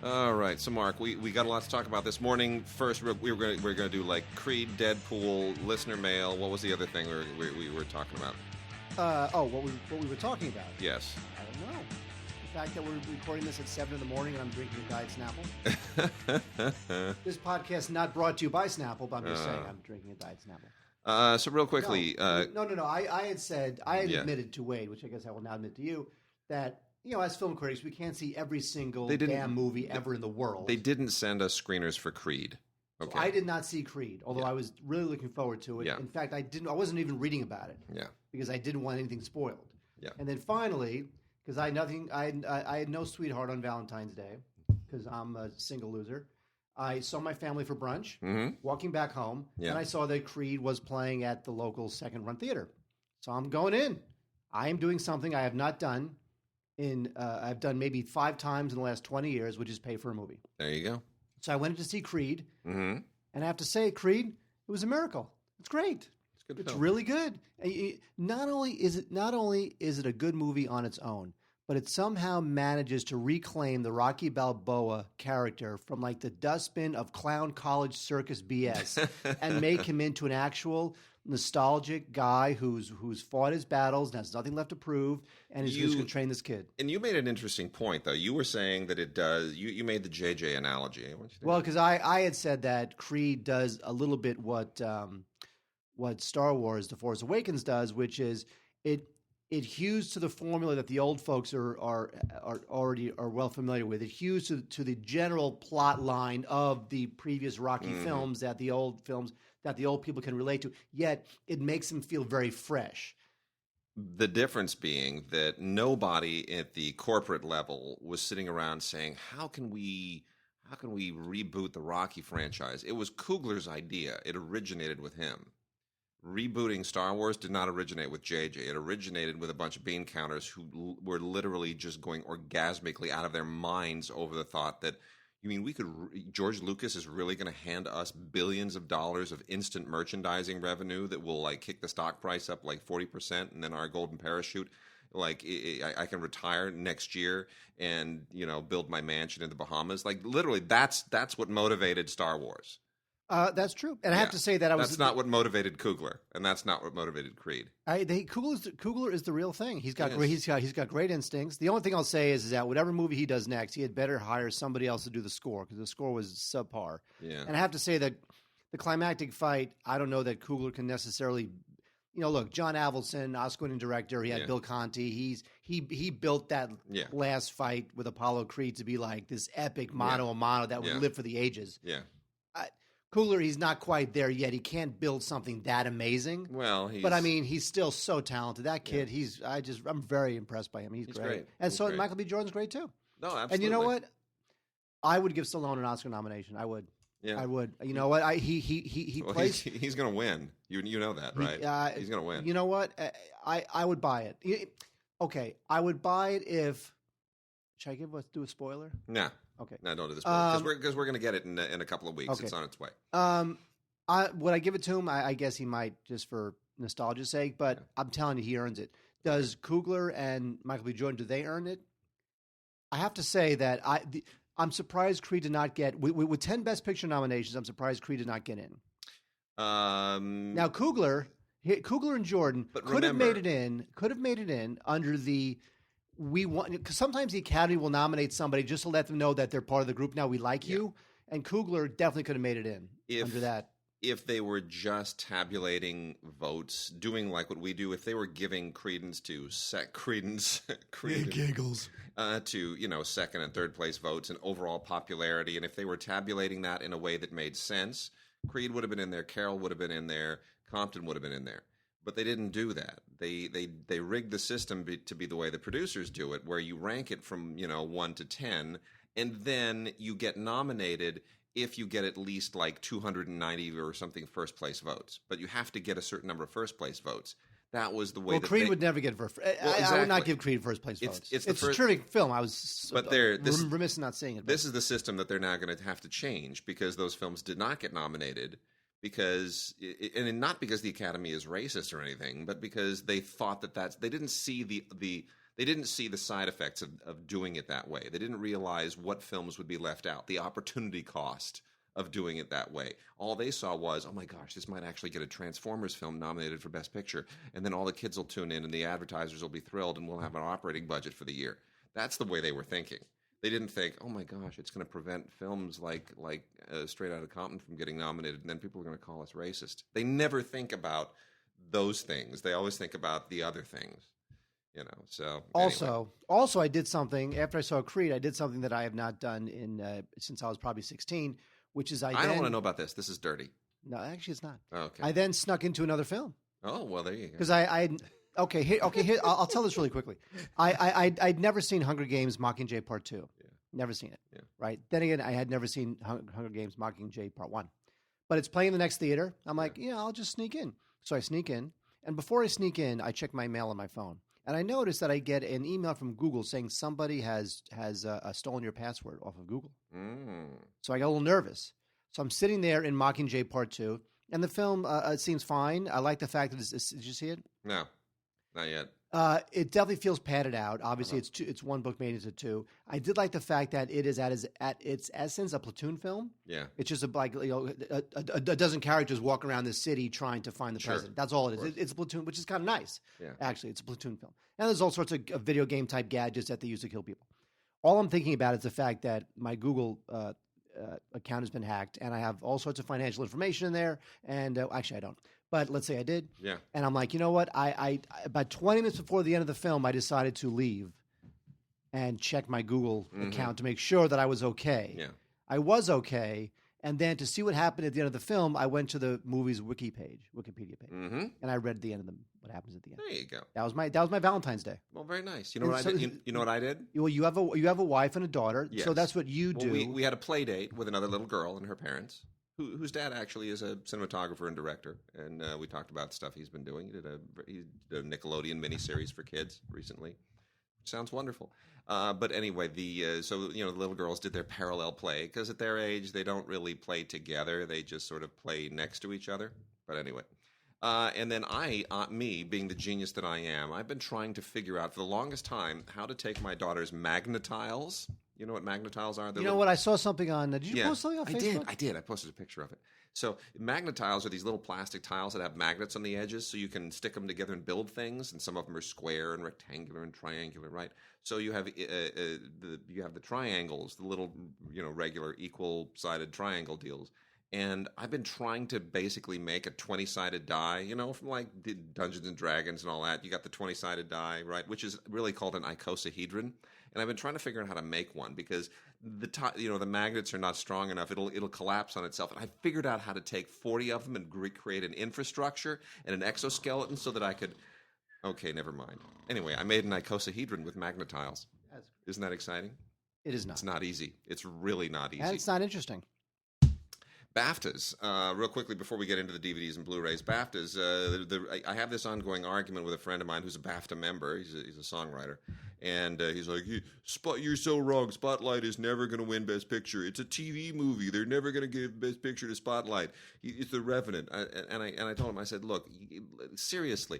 All right, so Mark, we got a lot to talk about this morning. First, we're going to do like Creed, Deadpool, listener mail. What was the other thing we were talking about? What we were talking about? Yes. I don't know. The fact that we're recording this at 7 in the morning and I'm drinking a Diet Snapple. This podcast not brought to you by Snapple, but I'm just saying I'm drinking a Diet Snapple. So real quickly, no. I had admitted to Wade, which I guess I will now admit to you, that as film critics, we can't see every single damn movie ever in the world. They didn't send us screeners for Creed. Okay. So I did not see Creed, although I was really looking forward to it. Yeah. In fact, I wasn't even reading about it. Yeah. Because I didn't want anything spoiled. Yeah. And then finally, because I had no sweetheart on Valentine's Day, because I'm a single loser. I saw my family for brunch, walking back home, and I saw that Creed was playing at the local second-run theater. So I'm going in. I am doing something I have not done. I've done maybe 5 times in the last 20 years, which is pay for a movie. There you go. So I went in to see Creed, and I have to say, Creed, it was a miracle. It's great. It's good. It's really good. Not only is it a good movie on its own, but it somehow manages to reclaim the Rocky Balboa character from like the dustbin of clown college circus BS and make him into an actual nostalgic guy who's fought his battles and has nothing left to prove, and is just going to train this kid. And you made an interesting point, though. You were saying that it does. You made the JJ analogy. Well, because I had said that Creed does a little bit what Star Wars: The Force Awakens does, which is it hews to the formula that the old folks are already well familiar with. It hews to the general plot line of the previous Rocky films that the old people can relate to, yet it makes them feel very fresh. The difference being that nobody at the corporate level was sitting around saying, how can we reboot the Rocky franchise? It was Coogler's idea. It originated with him. Rebooting Star Wars did not originate with JJ. It originated with a bunch of bean counters who were literally just going orgasmically out of their minds over the thought that, George Lucas is really going to hand us billions of dollars of instant merchandising revenue that will like kick the stock price up like 40%, and then our golden parachute, like I can retire next year and build my mansion in the Bahamas. Like literally, that's what motivated Star Wars. That's true, and I have to say that that's not what motivated Coogler, and that's not what motivated Creed. Coogler is the real thing. He's got great instincts. The only thing I'll say is that whatever movie he does next, he had better hire somebody else to do the score, because the score was subpar. Yeah. And I have to say that the climactic fight, I don't know that Coogler can necessarily. Look, John Avildsen, Oscar-winning director. He had Bill Conti. He built that last fight with Apollo Creed to be like this epic mano a mano that would live for the ages. Yeah. Coogler, he's not quite there yet. He can't build something that amazing. Well, he's still so talented. That kid, I'm very impressed by him. He's great. And so Michael B. Jordan's great too. No, absolutely. And you know what? I would give Stallone an Oscar nomination. I would. Yeah. I would. You know what? He plays. He's going to win. You know that, right? He's going to win. You know what? I would buy it. Okay, I would buy it if. Should I do a spoiler? Nah. Okay. No, don't do this because we're going to get it in a couple of weeks. Okay. It's on its way. Would I give it to him? I guess he might, just for nostalgia's sake. But I'm telling you, he earns it. Does Coogler and Michael B. Jordan, do they earn it? I have to say that I'm surprised Creed did not get with 10 Best Picture nominations. I'm surprised Creed did not get in. Now Coogler and Jordan could have made it in under the. Because sometimes the Academy will nominate somebody just to let them know that they're part of the group. Now we like you, and Coogler definitely could have made it in under that. If they were just tabulating votes, doing like what we do, if they were giving credence to giggles to second and third place votes and overall popularity, and if they were tabulating that in a way that made sense, Creed would have been in there, Carol would have been in there, Compton would have been in there. But they didn't do that. They rigged the system to be the way the producers do it, where you rank it from 1 to 10, and then you get nominated if you get at least like 290 or something first place votes. But you have to get a certain number of first place votes. That was the way. Well, that Creed would never get first. I would not give Creed first place votes. It's a terrific film. I was remiss in not seeing it. This is the system that they're now going to have to change because those films did not get nominated and not because the Academy is racist or anything, but because they thought they didn't see they didn't see the side effects of doing it that way. They didn't realize what films would be left out, the opportunity cost of doing it that way. All they saw was, oh my gosh, this might actually get a Transformers film nominated for Best Picture, and then all the kids will tune in and the advertisers will be thrilled and we'll have an operating budget for the year. That's the way they were thinking. They didn't think, oh my gosh, it's going to prevent films like Straight Outta Compton from getting nominated, and then people are going to call us racist. They never think about those things. They always think about the other things. So anyway. Also, I did something after I saw Creed. I did something that I have not done since I was probably 16, which is I don't want to know about this. This is dirty. No, actually, it's not. Oh, okay. I then snuck into another film. Oh well, there you go. Because here, I'll tell this really quickly. I'd never seen Hunger Games: Mockingjay Part 2. Yeah. Never seen it. Yeah. Right. Then again, I had never seen Hunger Games: Mockingjay Part 1. But it's playing in the next theater. I'm like, I'll just sneak in. So I sneak in, and before I sneak in, I check my mail on my phone. And I noticed that I get an email from Google saying somebody has stolen your password off of Google. So I got a little nervous. So I'm sitting there in Mockingjay Part 2, and the film seems fine. I like the fact that did you see it? No, not yet. It definitely feels padded out. Obviously, it's one book made into two. I did like the fact that it is at its essence a platoon film. Yeah, it's just a dozen characters walk around the city trying to find the president. That's all it is. It's a platoon, which is kind of nice. Yeah, actually, it's a platoon film, and there's all sorts of video game type gadgets that they use to kill people. All I'm thinking about is the fact that my Google account has been hacked, and I have all sorts of financial information in there. And actually, I don't. But let's say I did. Yeah. And I'm like, you know what? I about 20 minutes before the end of the film, I decided to leave and check my Google account to make sure that I was okay. Yeah. I was okay. And then to see what happened at the end of the film, I went to the movie's Wikipedia page, and I read the end of what happens at the end. There you go. That was my Valentine's Day. Well, very nice. You know what I did? You know what I did? Well, you have a wife and a daughter, so that's what you do. We had a play date with another little girl and her parents, whose dad actually is a cinematographer and director, and we talked about stuff he's been doing. He did a Nickelodeon miniseries for kids recently. Sounds wonderful. But anyway, the little girls did their parallel play because at their age they don't really play together; they just sort of play next to each other. But anyway, and then me being the genius that I am, I've been trying to figure out for the longest time how to take my daughter's magnetiles. You know what magnetiles are? You know what? I saw something on. Did you post something on Facebook? I did. I posted a picture of it. So magnetiles are these little plastic tiles that have magnets on the edges, so you can stick them together and build things. And some of them are square and rectangular and triangular, right? So you have the triangles, the little regular equal-sided triangle deals. And I've been trying to basically make a 20-sided die, from like Dungeons and Dragons and all that. You got the 20-sided die, right, which is really called an icosahedron. And I've been trying to figure out how to make one because the magnets are not strong enough. It'll collapse on itself. And I figured out how to take 40 of them and create an infrastructure and an exoskeleton so that I could. Okay, never mind. Anyway, I made an icosahedron with magnetiles. Isn't that exciting? It is not. It's not easy. It's really not easy. And it's not interesting. BAFTAs, real quickly before we get into the DVDs and Blu-rays. BAFTAs, I have this ongoing argument with a friend of mine who's a BAFTA member. He's a songwriter. And he's like, you're so wrong. Spotlight is never going to win Best Picture. It's a TV movie. They're never going to give Best Picture to Spotlight. It's The Revenant. And I told him, I said, look, seriously,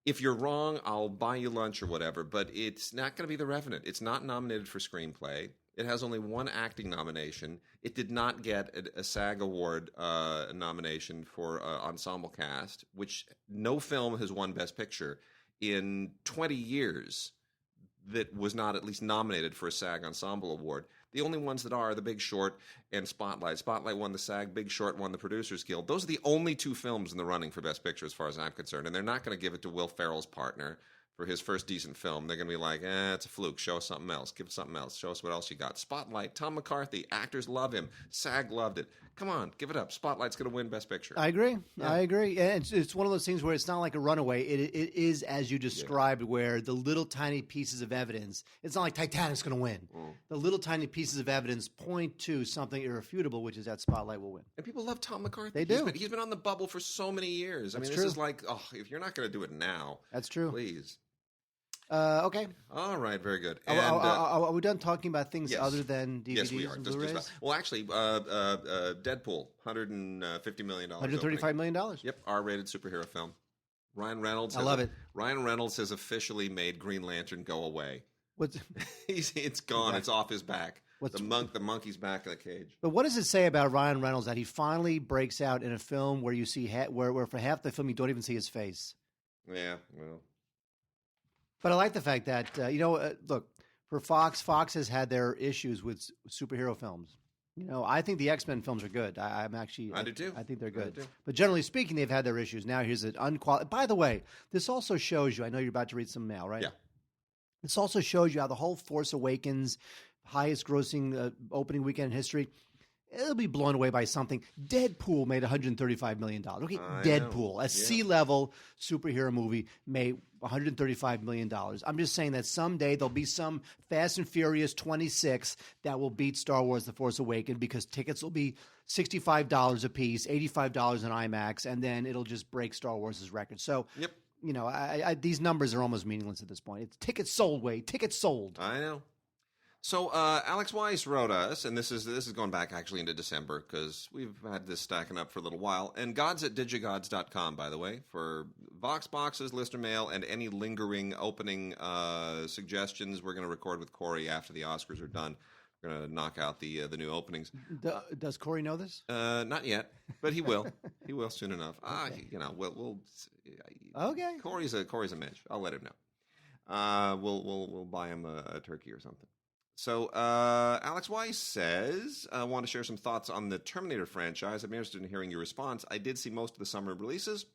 if you're wrong, I'll buy you lunch or whatever, but it's not going to be The Revenant. It's not nominated for screenplay. It has only one acting nomination. It did not get a SAG Award nomination for ensemble cast, which no film has won Best Picture in 20 years that was not at least nominated for a SAG Ensemble Award. The only ones that are The Big Short and Spotlight. Spotlight won the SAG, Big Short won the Producers Guild. Those are the only two films in the running for Best Picture as far as I'm concerned, and they're not going to give it to Will Ferrell's partner for his first decent film, they're going to be like, it's a fluke. Show us something else. Give us something else. Show us what else you got. Spotlight, Tom McCarthy. Actors love him. SAG loved it. Come on, give it up. Spotlight's going to win Best Picture. I agree. Yeah. I agree. And it's one of those things where it's not like a runaway. It is, as you described, where the little tiny pieces of evidence, it's not like Titanic's going to win. The little tiny pieces of evidence point to something irrefutable, which is that Spotlight will win. And people love Tom McCarthy. They do. He's been on the bubble for so many years. That's this true. is like, if you're not going to do it now. That's true. Please. Okay. All right, very good. And, are we done talking about things other than DVDs yes, we are. and Blu-rays? Well, actually, Deadpool, $150 million. $135 million. Yep, R-rated superhero film. Ryan Reynolds. I love it. Ryan Reynolds has officially made Green Lantern go away. What's it's gone. It's off his back. What's the monkey's back in the cage. But what does it say about Ryan Reynolds that he finally breaks out in a film where you see where for half the film you don't even see his face? Yeah, well. But I like the fact that, look, for Fox has had their issues with superhero films. I think the X-Men films are good. I do too. I think they're good. But generally speaking, they've had their issues. Now here's an unqualified. By the way, this also shows you, I know you're about to read some mail, right? Yeah. This also shows you how the whole Force Awakens, highest grossing opening weekend in history, it'll be blown away by something. Deadpool made $135 million. Okay, Deadpool, a sea-level superhero movie, made $135 million. I'm just saying that someday there'll be some Fast and Furious 26 that will beat Star Wars The Force Awakens because tickets will be $65 a piece, $85 in IMAX, and then it'll just break Star Wars' record. So, these numbers are almost meaningless at this point. It's tickets sold, Wade. Tickets sold. I know. So Alex Weiss wrote us, and this is going back actually into December because we've had this stacking up for a little while. And gods at DigiGods.com, by the way, for Vox boxes, listener mail, and any lingering opening suggestions. We're going to record with Corey after the Oscars are done. We're going to knock out the new openings. Does Corey know this? Not yet, but he will. He will soon enough. Okay. We'll. Okay. Corey's a mensch. I'll let him know. We'll buy him a turkey or something. So, Alex Weiss says, I want to share some thoughts on the Terminator franchise. I'm interested in hearing your response. I did see most of the summer releases.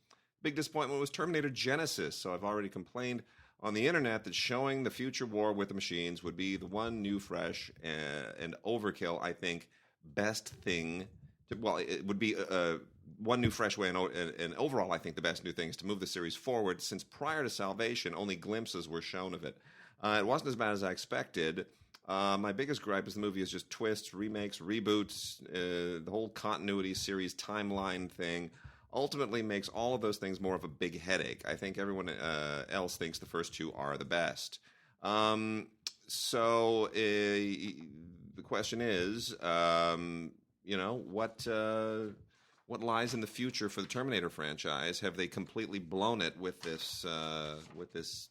Big disappointment was Terminator Genesis, so I've already complained on the internet that showing the future war with the machines would be the one new, fresh, and overkill, I think, best thing. It would be one new, fresh way, and overall, I think the best new things to move the series forward, since prior to Salvation, only glimpses were shown of it. It wasn't as bad as I expected. My biggest gripe is the movie is just twists, remakes, reboots, the whole continuity series timeline thing ultimately makes all of those things more of a big headache. I think everyone else thinks the first two are the best. So the question is, what lies in the future for the Terminator franchise? Have they completely blown it with this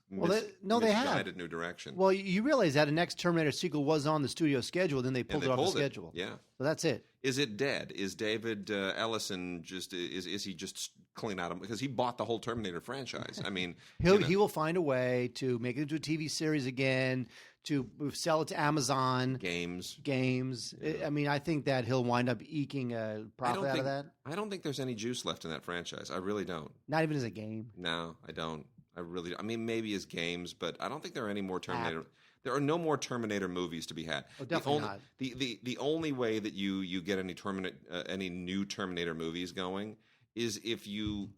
misguided new direction? Well, you realize that the next Terminator sequel was on the studio schedule, then they pulled it off the schedule. Yeah. So that's it. Is it dead? Is David Ellison is he just clean out of, because he bought the whole Terminator franchise? I mean, he will find a way to make it into a TV series again, to sell it to Amazon. Games. Yeah. I mean, I think that he'll wind up eking a profit out of that. I don't think there's any juice left in that franchise. I really don't. Not even as a game. No, I don't. I mean, maybe as games, but I don't think there are any more Terminator. There are no more Terminator movies to be had. Oh, definitely not. The only way that you get any new Terminator movies going is if you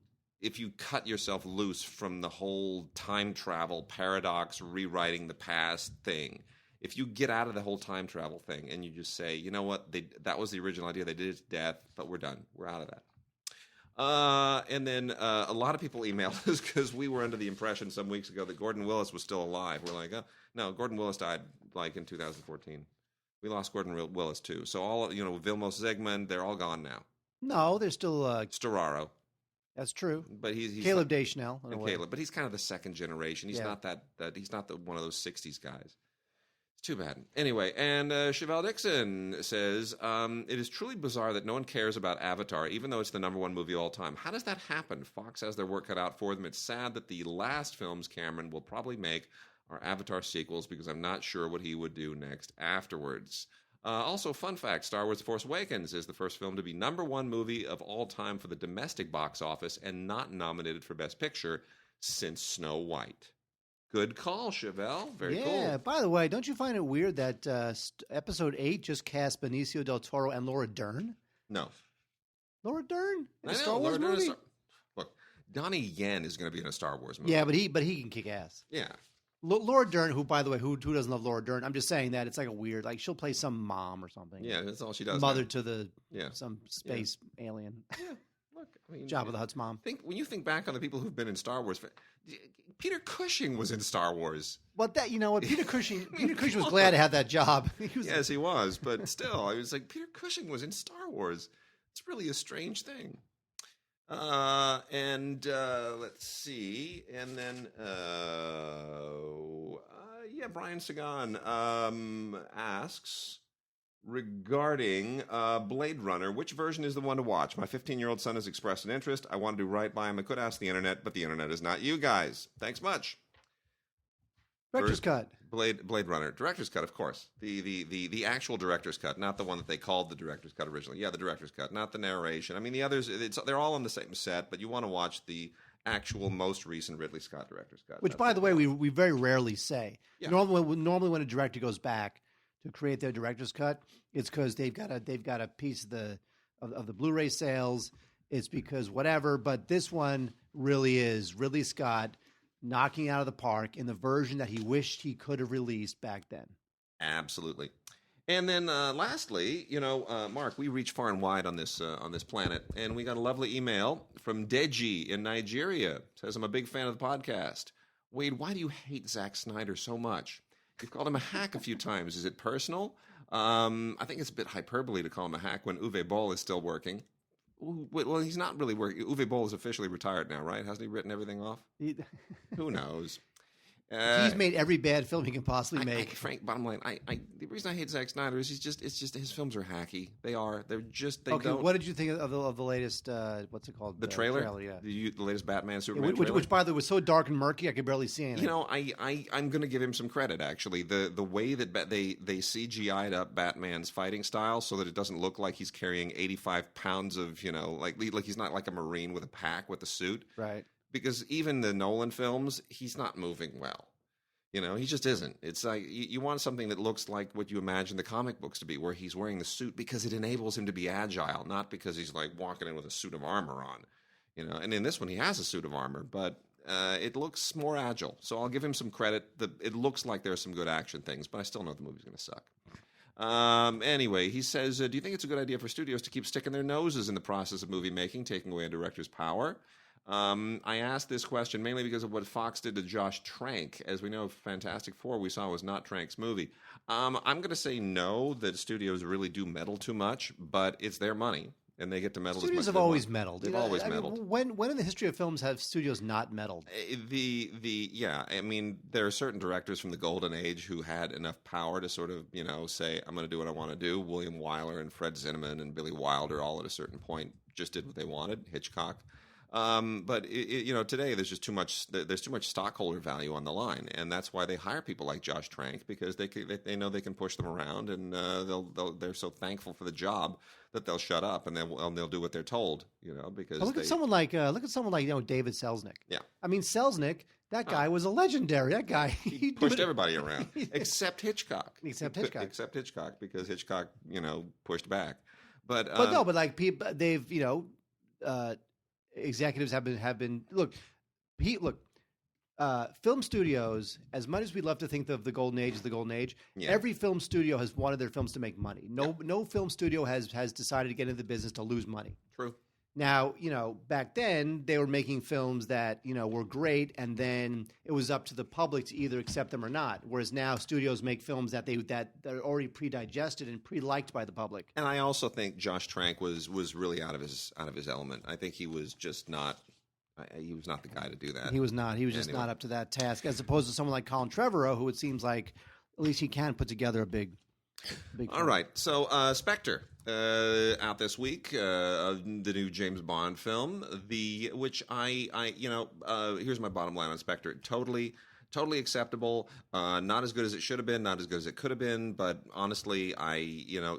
cut yourself loose from the whole time travel paradox, rewriting the past thing. If you get out of the whole time travel thing and you just say, you know what, that was the original idea, they did it to death, but we're done. We're out of that. And then a lot of people emailed us because we were under the impression some weeks ago that Gordon Willis was still alive. We're like, oh, no, Gordon Willis died in 2014. We lost Gordon Willis too. So all, Vilmos Zsigmond, they're all gone now. No, they're still Storaro. That's true. But he's Caleb Deschanel. Caleb, but he's kind of the second one. He's not that he's not one of those 60s guys. It's too bad. Anyway, and Chevelle Dixon says, it is truly bizarre that no one cares about Avatar, even though it's the #1 movie of all time. How does that happen? Fox has their work cut out for them. It's sad that the last films Cameron will probably make are Avatar sequels, because I'm not sure what he would do next afterwards. Also, fun fact, Star Wars The Force Awakens is the first film to be #1 movie of all time for the domestic box office and not nominated for Best Picture since Snow White. Good call, Chevelle. Very Yeah. cool. By the way, don't you find it weird that episode 8 just cast Benicio del Toro and Laura Dern? No. Laura Dern in I a know. Star Wars Laura Dern movie? Look, Donnie Yen is going to be in a Star Wars movie. Yeah, but he can kick ass. Yeah. Laura Dern, who, by the way, who doesn't love Laura Dern? I'm just saying that it's like a weird, like she'll play some mom or something. Yeah, that's all she does. Mother now. to the Yeah. some space alien. Yeah. Look, I mean, Jabba the Hutt's mom. When you think back on the people who've been in Star Wars, Peter Cushing was in Star Wars. Well, that you know what, Peter Cushing was glad to have that job. Yes, he was, but still, I was like, Peter Cushing was in Star Wars. It's really a strange thing. Let's see, and then Brian Sagan asks regarding Blade Runner, which version is the one to watch? My 15-year-old son has expressed an interest. I want to do right by him. I could ask the internet, but the internet is not you guys. Thanks much. Director's cut. Blade Runner. Director's cut, of course. The actual director's cut, not the one that they called the director's cut originally. Yeah, the director's cut, not the narration. I mean, the others, they're all on the same set, but you want to watch the actual most recent Ridley Scott director's cut. Which, by the way, we very rarely say. Yeah. Normally when a director goes back to create their director's cut, it's because they've got a piece of the Blu-ray sales. It's because whatever, but this one really is Ridley Scott knocking out of the park in the version that he wished he could have released back then. Absolutely. And then lastly, Mark, we reach far and wide on this planet, and we got a lovely email from Deji in Nigeria. Says, I'm a big fan of the podcast. Wade, why do you hate Zack Snyder so much? You've called him a hack a few times. Is it personal? I think it's a bit hyperbole to call him a hack when Uwe Boll is still working. Well, he's not really working. Uwe Boll is officially retired now, right? Hasn't he written everything off? Who knows? He's made every bad film he can possibly make. Frank, bottom line, the reason I hate Zack Snyder is it's just his films are hacky. They are. They're just. They okay, don't. what did you think of the latest? What's it called? The trailer. Yeah. The latest Batman Superman trailer. Which, by the way, was so dark and murky, I could barely see anything. I'm going to give him some credit. Actually, the way that they CGI'd up Batman's fighting style so that it doesn't look like he's carrying 85 pounds of like he's not like a Marine with a pack with a suit. Right. Because even the Nolan films, he's not moving well. He just isn't. It's like you want something that looks like what you imagine the comic books to be, where he's wearing the suit because it enables him to be agile, not because he's like walking in with a suit of armor on. And in this one, he has a suit of armor, but it looks more agile. So I'll give him some credit. It looks like there's some good action things, but I still know the movie's going to suck. Anyway, he says, do you think it's a good idea for studios to keep sticking their noses in the process of movie making, taking away a director's power? I asked this question mainly because of what Fox did to Josh Trank. As we know, Fantastic Four we saw was not Trank's movie. I'm going to say no, that studios really do meddle too much, but it's their money, and they get to meddle. Studios as much have always meddled. They've always meddled. When in the history of films have studios not meddled? I mean, there are certain directors from the golden age who had enough power to sort of say, I'm going to do what I want to do. William Wyler and Fred Zinnemann and Billy Wilder all at a certain point just did what they wanted. Hitchcock. But today there's just too much. There's too much stockholder value on the line, and that's why they hire people like Josh Trank, because they know they can push them around, and they're so thankful for the job that they'll shut up and they'll do what they're told. Because look at someone like David Selznick. Yeah, I mean Selznick. That guy was a legendary. That guy he pushed everybody around except Hitchcock. Except Hitchcock, because Hitchcock pushed back. But like people, they've executives have been look. Film studios, as much as we love to think of the golden age as the golden age, every film studio has wanted their films to make money. No film studio has decided to get into the business to lose money. True. Now, back then they were making films that, were great, and then it was up to the public to either accept them or not. Whereas now studios make films that are already pre-digested and pre-liked by the public. And I also think Josh Trank was really out of his element. I think he was just not. He was not the guy to do that. He was not. He was just not up to that task, as opposed to someone like Colin Trevorrow, who it seems like at least he can put together a big. All right. So Spectre out this week, the new James Bond film. Which here's my bottom line on Spectre. Totally acceptable. Not as good as it should have been. Not as good as it could have been. But honestly,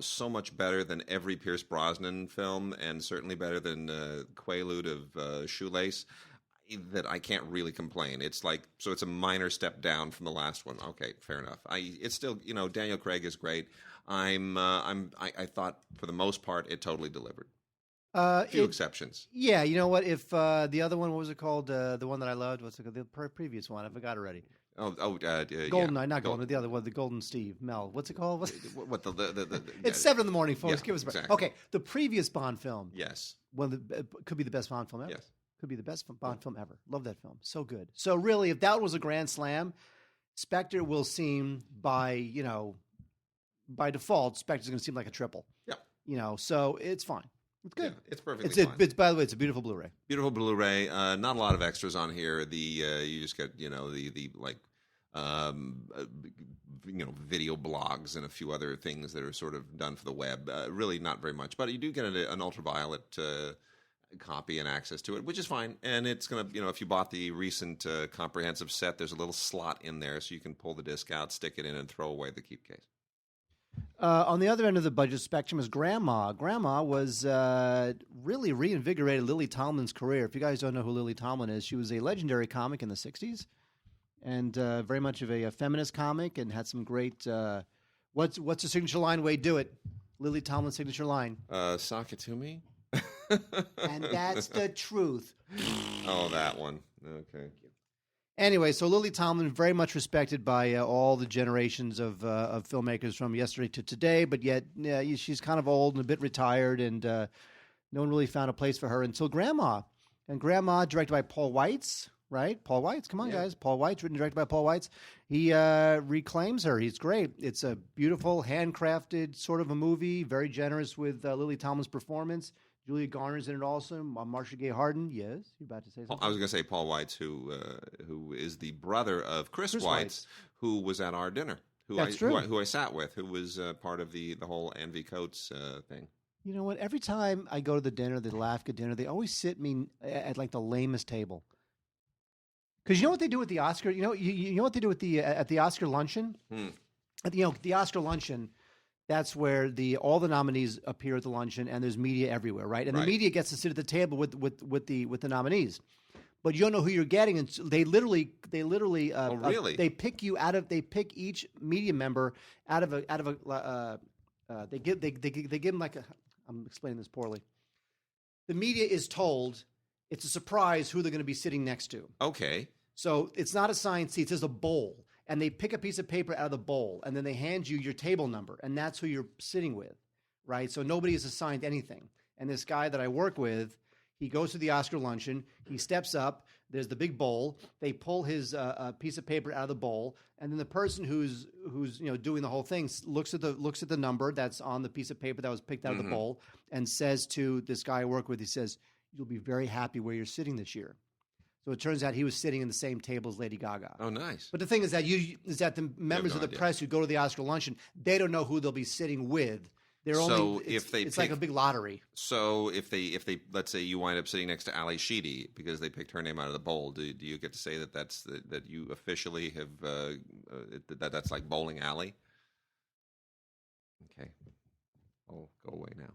so much better than every Pierce Brosnan film, and certainly better than Quaalude of Shoelace. that I can't really complain. It's like, so it's a minor step down from the last one. Okay, fair enough. It's still, Daniel Craig is great. I thought for the most part it totally delivered. Few exceptions. Yeah, you know what? If the other one, what was it called? The one that I loved, what's it called? The previous one, I forgot already. Goldeneye, not Golden, the other one, the Golden Steve, Mel. What's it called? What the It's 7 a.m, folks. Yeah, Give us a break. exactly. Okay, the previous Bond film. Yes. Could be the best Bond film ever. Yes. Could be the best Bond film ever. Love that film. So good. So really, if that was a grand slam, Spectre will seem by default, Spectre's going to seem like a triple. Yeah. So it's fine. It's good. Yeah, it's perfectly fine. It's by the way, it's a beautiful Blu-ray. Beautiful Blu-ray. Not a lot of extras on here. You just get the like video blogs and a few other things that are sort of done for the web. Really not very much, but you do get an ultraviolet copy and access to it, which is fine. And it's gonna, if you bought the recent comprehensive set, there's a little slot in there so you can pull the disc out, stick it in, and throw away the keep case. On the other end of the budget spectrum is Grandma. Grandma was really reinvigorated Lily Tomlin's career. If you guys don't know who Lily Tomlin is, she was a legendary comic in the 60s and very much of a feminist comic and had some great what's the signature line? Wade, do it. Lily Tomlin's signature line. Sock it to me. And that's the truth. Oh, that one. Okay. Anyway, so Lily Tomlin, very much respected by all the generations of filmmakers from yesterday to today, but yet she's kind of old and a bit retired, and no one really found a place for her until Grandma. And Grandma, directed by Paul Weitz, right? Paul Weitz, come on, guys. Paul Weitz, written and directed by Paul Weitz. He reclaims her. He's great. It's a beautiful, handcrafted sort of a movie, very generous with Lily Tomlin's performance. Julia Garner's in it also. Marsha Gay Harden. Yes, you're about to say something. I was going to say Paul Weitz, who is the brother of Chris Weitz, who was at our dinner. Who I sat with, who was part of the whole Ann Coates thing. You know what? Every time I go to the dinner, the LAFCA dinner, they always sit me at like the lamest table. Because you know what they do with the Oscar? You know what they do with at the Oscar luncheon? The Oscar luncheon. That's where all the nominees appear at the luncheon, and there's media everywhere, right? And the media gets to sit at the table with the nominees, but you don't know who you're getting, and they literally they pick each media member out of a they give them like a. I'm explaining this poorly. The media is told it's a surprise who they're going to be sitting next to. Okay. So it's not assigned seats; it's a bowl. And they pick a piece of paper out of the bowl, and then they hand you your table number, and that's who you're sitting with, right? So nobody is assigned anything. And this guy that I work with, he goes to the Oscar luncheon. He steps up. There's the big bowl. They pull his piece of paper out of the bowl, and then the person who's doing the whole thing looks at the number that's on the piece of paper that was picked out of the bowl, and says to this guy I work with, he says, "You'll be very happy where you're sitting this year." So it turns out he was sitting in the same table as Lady Gaga. Oh, nice. But the thing is that the members of the press who go to the Oscar luncheon, they don't know who they'll be sitting with. It's like a big lottery. So if they let's say you wind up sitting next to Ali Sheedy because they picked her name out of the bowl, do you get to say that you officially have that's like bowling alley? Okay, I'll go away now.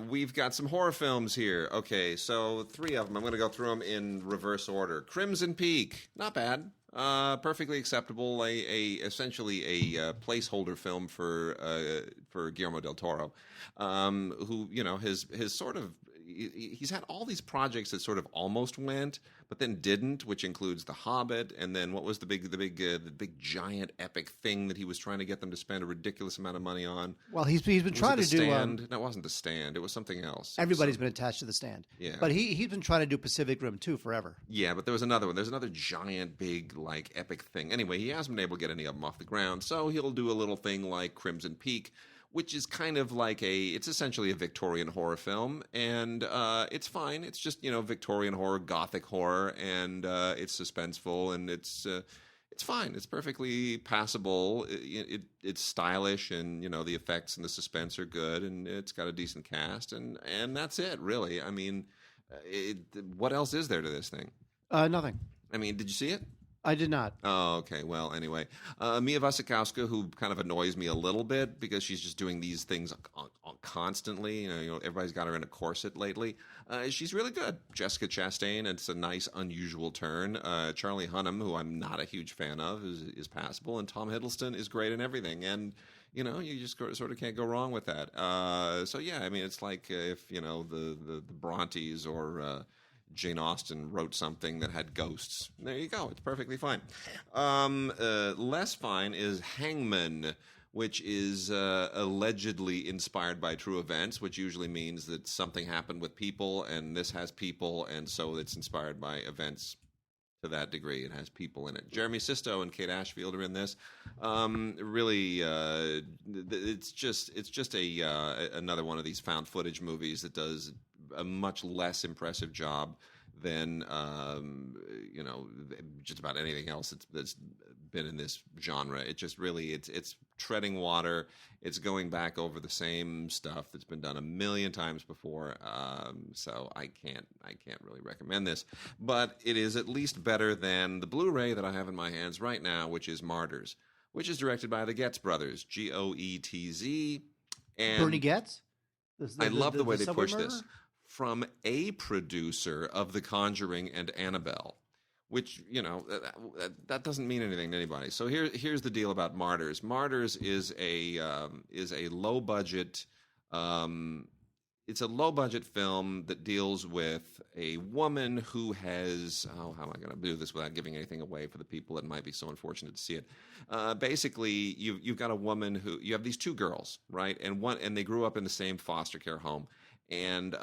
We've got some horror films here. Okay, so 3 of them. I'm going to go through them in reverse order. Crimson Peak, not bad. Perfectly acceptable. Essentially a placeholder film for Guillermo del Toro, who his sort of. He's had all these projects that sort of almost went, but then didn't, which includes The Hobbit, and then what was the big giant epic thing that he was trying to get them to spend a ridiculous amount of money on? Well, he's been trying to do. Stand? No, it wasn't The Stand. It was something else. Everybody's been attached to The Stand. Yeah, but he's been trying to do Pacific Rim 2 forever. Yeah, but there was another one. There's another giant, big, like epic thing. Anyway, he hasn't been able to get any of them off the ground, so he'll do a little thing like Crimson Peak, which is kind of like it's essentially a Victorian horror film, and it's fine. It's just, Victorian horror, Gothic horror, and it's suspenseful, and it's fine. It's perfectly passable. It's stylish, and, the effects and the suspense are good, and it's got a decent cast, and that's it, really. I mean, what else is there to this thing? Nothing. I mean, did you see it? I did not. Oh, okay. Well, anyway, Mia Wasikowska, who kind of annoys me a little bit because she's just doing these things constantly. Everybody's got her in a corset lately. She's really good. Jessica Chastain, it's a nice, unusual turn. Charlie Hunnam, who I'm not a huge fan of, is passable, and Tom Hiddleston is great in everything. And you just sort of can't go wrong with that. So yeah, I mean, it's like if the Brontes or Jane Austen wrote something that had ghosts. There you go. It's perfectly fine. Less fine is Hangman, which is allegedly inspired by true events, which usually means that something happened with people, and this has people, and so it's inspired by events to that degree. It has people in it. Jeremy Sisto and Kate Ashfield are in this. Really, it's just another one of these found footage movies that does a much less impressive job than just about anything else that's been in this genre. It just really it's treading water. It's going back over the same stuff that's been done a million times before. So I can't really recommend this, but it is at least better than the Blu-ray that I have in my hands right now, which is Martyrs, which is directed by the Goetz brothers, Goetz. And Bernie Goetz. I love the way they push this. From a producer of The Conjuring and Annabelle, which that doesn't mean anything to anybody. So here's the deal about Martyrs. Martyrs is a low budget. It's a low budget film that deals with a woman who has how am I going to do this without giving anything away for the people that might be so unfortunate to see it? Basically, you've got a woman who you have these two girls, right, and they grew up in the same foster care home. And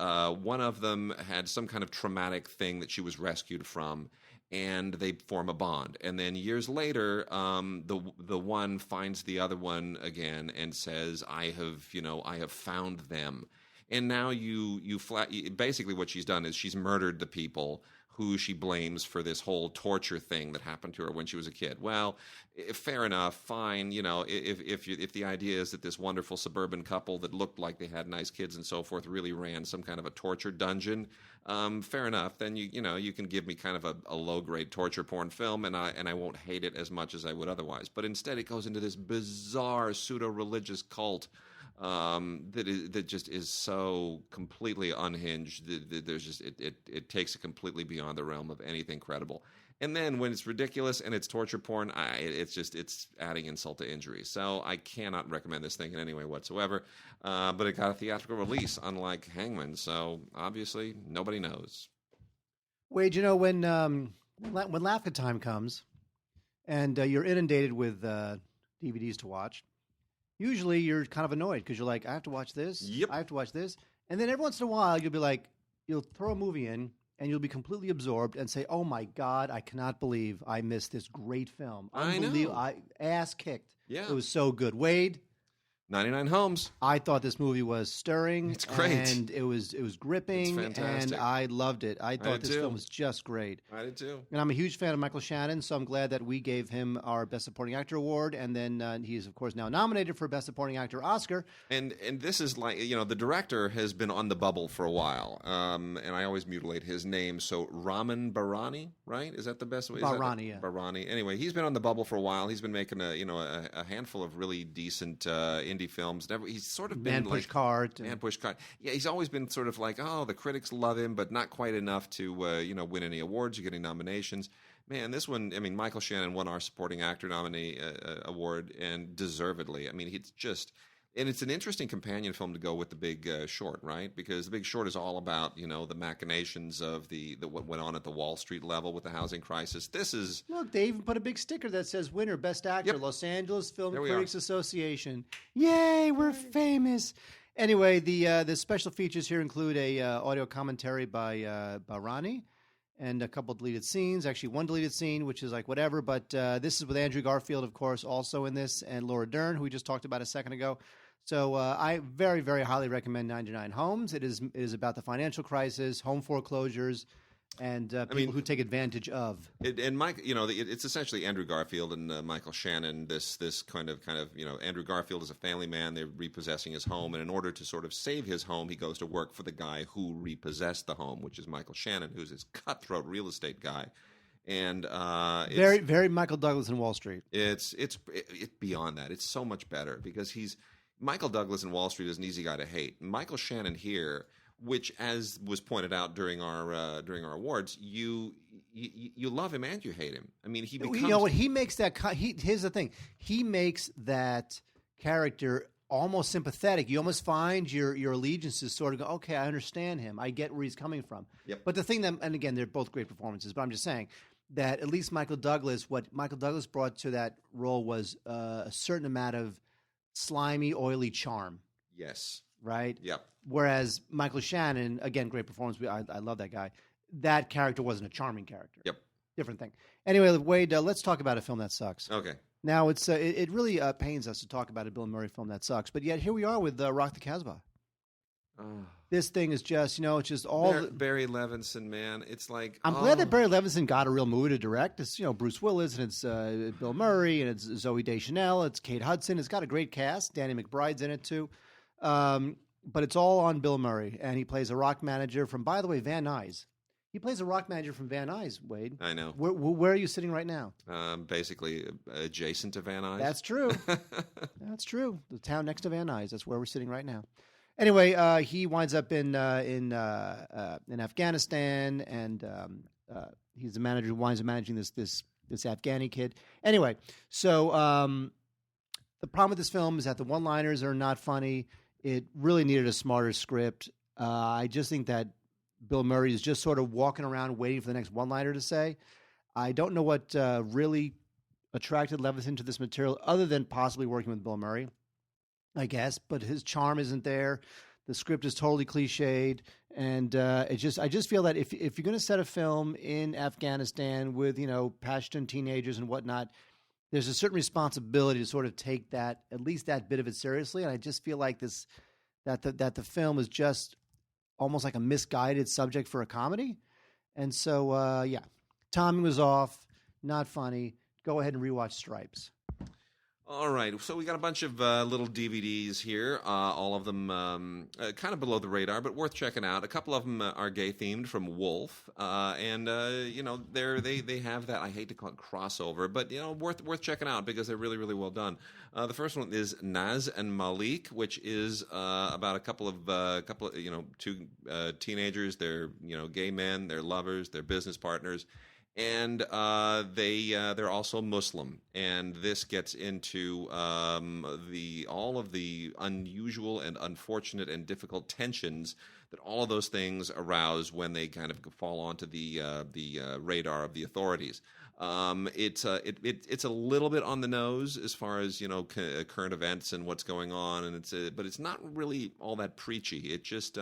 one of them had some kind of traumatic thing that she was rescued from, and they form a bond. And then years later, the one finds the other one again and says, "I have found them." And now basically what she's done is she's murdered the people who she blames for this whole torture thing that happened to her when she was a kid. Well, fair enough, fine. If the idea is that this wonderful suburban couple that looked like they had nice kids and so forth really ran some kind of a torture dungeon, fair enough. Then you can give me kind of a low grade torture porn film, and I won't hate it as much as I would otherwise. But instead, it goes into this bizarre pseudo religious cult. That just is so completely unhinged. It takes it completely beyond the realm of anything credible. And then when it's ridiculous and it's torture porn, it's adding insult to injury. So I cannot recommend this thing in any way whatsoever. But it got a theatrical release, unlike Hangman. So obviously nobody knows. Wade, when Laughter Time comes, and you're inundated with DVDs to watch. Usually you're kind of annoyed because you're like, I have to watch this. Yep. I have to watch this. And then every once in a while, you'll be like, you'll throw a movie in and you'll be completely absorbed and say, oh my God, I cannot believe I missed this great film. I know. Ass kicked. Yeah. It was so good. Wade? 99 Homes. I thought this movie was stirring. It's great. And it was gripping. It's fantastic. And I loved it. I thought this film was just great. I did too. And I'm a huge fan of Michael Shannon, so I'm glad that we gave him our Best Supporting Actor award. And then he's, of course, now nominated for Best Supporting Actor Oscar. And this is like, the director has been on the bubble for a while. And I always mutilate his name. So Ramin Barani, right? Is that the best way? Barani, yeah. Barani. Anyway, he's been on the bubble for a while. He's been making a handful of really decent indie films. He's sort of been Man Push Cart. Man Push Cart. Yeah, he's always been sort of like, oh, the critics love him, but not quite enough to win any awards or get any nominations. Man, this one, I mean, Michael Shannon won our Supporting Actor nominee award, and deservedly. I mean, and it's an interesting companion film to go with The Big Short, right? Because The Big Short is all about, the machinations of what went on at the Wall Street level with the housing crisis. This is... Look, they even put a big sticker that says winner, Best Actor, Yep. Los Angeles Film There we Critics Association. Yay, we're famous. Anyway, the special features here include a audio commentary by Barani and a couple deleted scenes. Actually, one deleted scene, which is like whatever. But this is with Andrew Garfield, of course, also in this, and Laura Dern, who we just talked about a second ago. So I very, very highly recommend 99 Homes. It is about the financial crisis, home foreclosures, and people who take advantage of. And Mike, it's essentially Andrew Garfield and Michael Shannon. This kind of Andrew Garfield is a family man. They're repossessing his home, and in order to sort of save his home, he goes to work for the guy who repossessed the home, which is Michael Shannon, who's this cutthroat real estate guy. And very, very Michael Douglas in Wall Street. It's beyond that. It's so much better because Michael Douglas in Wall Street is an easy guy to hate. Michael Shannon here, which, as was pointed out during our awards, you love him and you hate him. I mean, he becomes. You know what? He makes that. Here's the thing. He makes that character almost sympathetic. You almost find your allegiances sort of go, okay, I understand him. I get where he's coming from. Yep. But the thing that, and again, they're both great performances, but I'm just saying that at least what Michael Douglas brought to that role was a certain amount of slimy, oily charm. Yes. Right? Yep. Whereas Michael Shannon, again, great performance. I love that guy. That character wasn't a charming character. Yep. Different thing. Anyway, Wade, let's talk about a film that sucks. Okay. Now, it really pains us to talk about a Bill Murray film that sucks, but yet here we are with Rock the Casbah. This thing is just, it's just all... Barry Levinson, man. It's like... I'm glad that Barry Levinson got a real movie to direct. It's, Bruce Willis, and it's Bill Murray, and it's Zooey Deschanel, it's Kate Hudson. It's got a great cast. Danny McBride's in it, too. But it's all on Bill Murray, and he plays a rock manager from, by the way, Van Nuys. He plays a rock manager from Van Nuys, Wade. I know. Where are you sitting right now? Basically adjacent to Van Nuys. That's true. That's true. The town next to Van Nuys. That's where we're sitting right now. Anyway, he winds up in Afghanistan, and he's the manager who winds up managing this Afghani kid. Anyway, so the problem with this film is that the one-liners are not funny. It really needed a smarter script. I just think that Bill Murray is just sort of walking around waiting for the next one-liner to say. I don't know what really attracted Levinson to this material other than possibly working with Bill Murray, I guess, but his charm isn't there. The script is totally cliched, and I just feel that if you're going to set a film in Afghanistan with, Pashtun teenagers and whatnot, there's a certain responsibility to sort of take that, at least that bit of it seriously, and I just feel like that the film is just almost like a misguided subject for a comedy. And so, timing was off, not funny. Go ahead and rewatch Stripes. All right, so we got a bunch of little DVDs here, all of them kind of below the radar, but worth checking out. A couple of them are gay-themed from Wolf, and, they have that, I hate to call it crossover, but, worth checking out because they're really, really well done. The first one is Naz and Malik, which is about a couple of two teenagers. They're, gay men, they're lovers, they're business partners. And they're also Muslim, and this gets into all of the unusual and unfortunate and difficult tensions that all of those things arouse when they kind of fall onto the radar of the authorities. It's a little bit on the nose as far as current events and what's going on, and but it's not really all that preachy. It just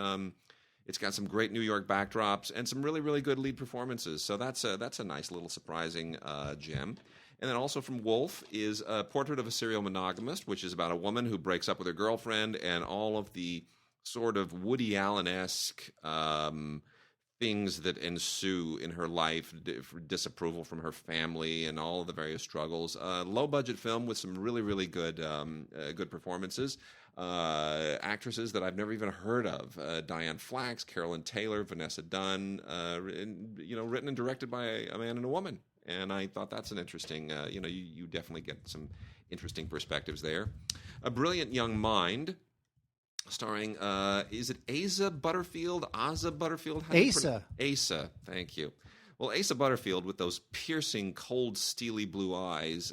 it's got some great New York backdrops and some really, really good lead performances. So that's a nice little surprising gem. And then also from Wolf is a Portrait of a Serial Monogamist, which is about a woman who breaks up with her girlfriend and all of the sort of Woody Allen-esque things that ensue in her life, disapproval from her family and all of the various struggles. Low-budget film with some really, really good performances. Actresses that I've never even heard of: Diane Flax, Carolyn Taylor, Vanessa Dunn. Written and directed by a man and a woman, and I thought that's an interesting. You definitely get some interesting perspectives there. A Brilliant Young Mind, starring is it Asa Butterfield? Asa Butterfield? Asa. Asa. Thank you. Well, Asa Butterfield, with those piercing, cold, steely blue eyes,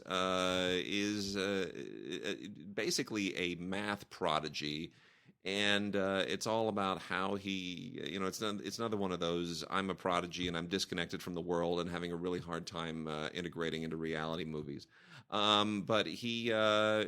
is basically a math prodigy, and it's all about how he, it's another one of those I'm a prodigy and I'm disconnected from the world and having a really hard time integrating into reality movies. But he's a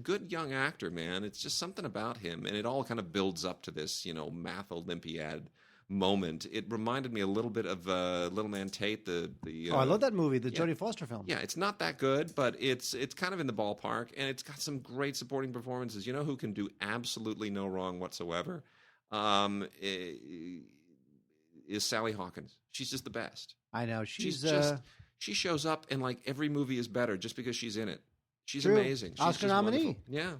good young actor, man. It's just something about him, and it all kind of builds up to this, math Olympiad moment. It reminded me a little bit of Little Man Tate. I love that movie, the Jodie Foster film. Yeah, it's not that good, but it's kind of in the ballpark, and it's got some great supporting performances. You know who can do absolutely no wrong whatsoever? Is Sally Hawkins. She's just the best. I know. She shows up, and like every movie is better just because she's in it. She's true. amazing. She's Oscar nominee. wonderful. Yeah.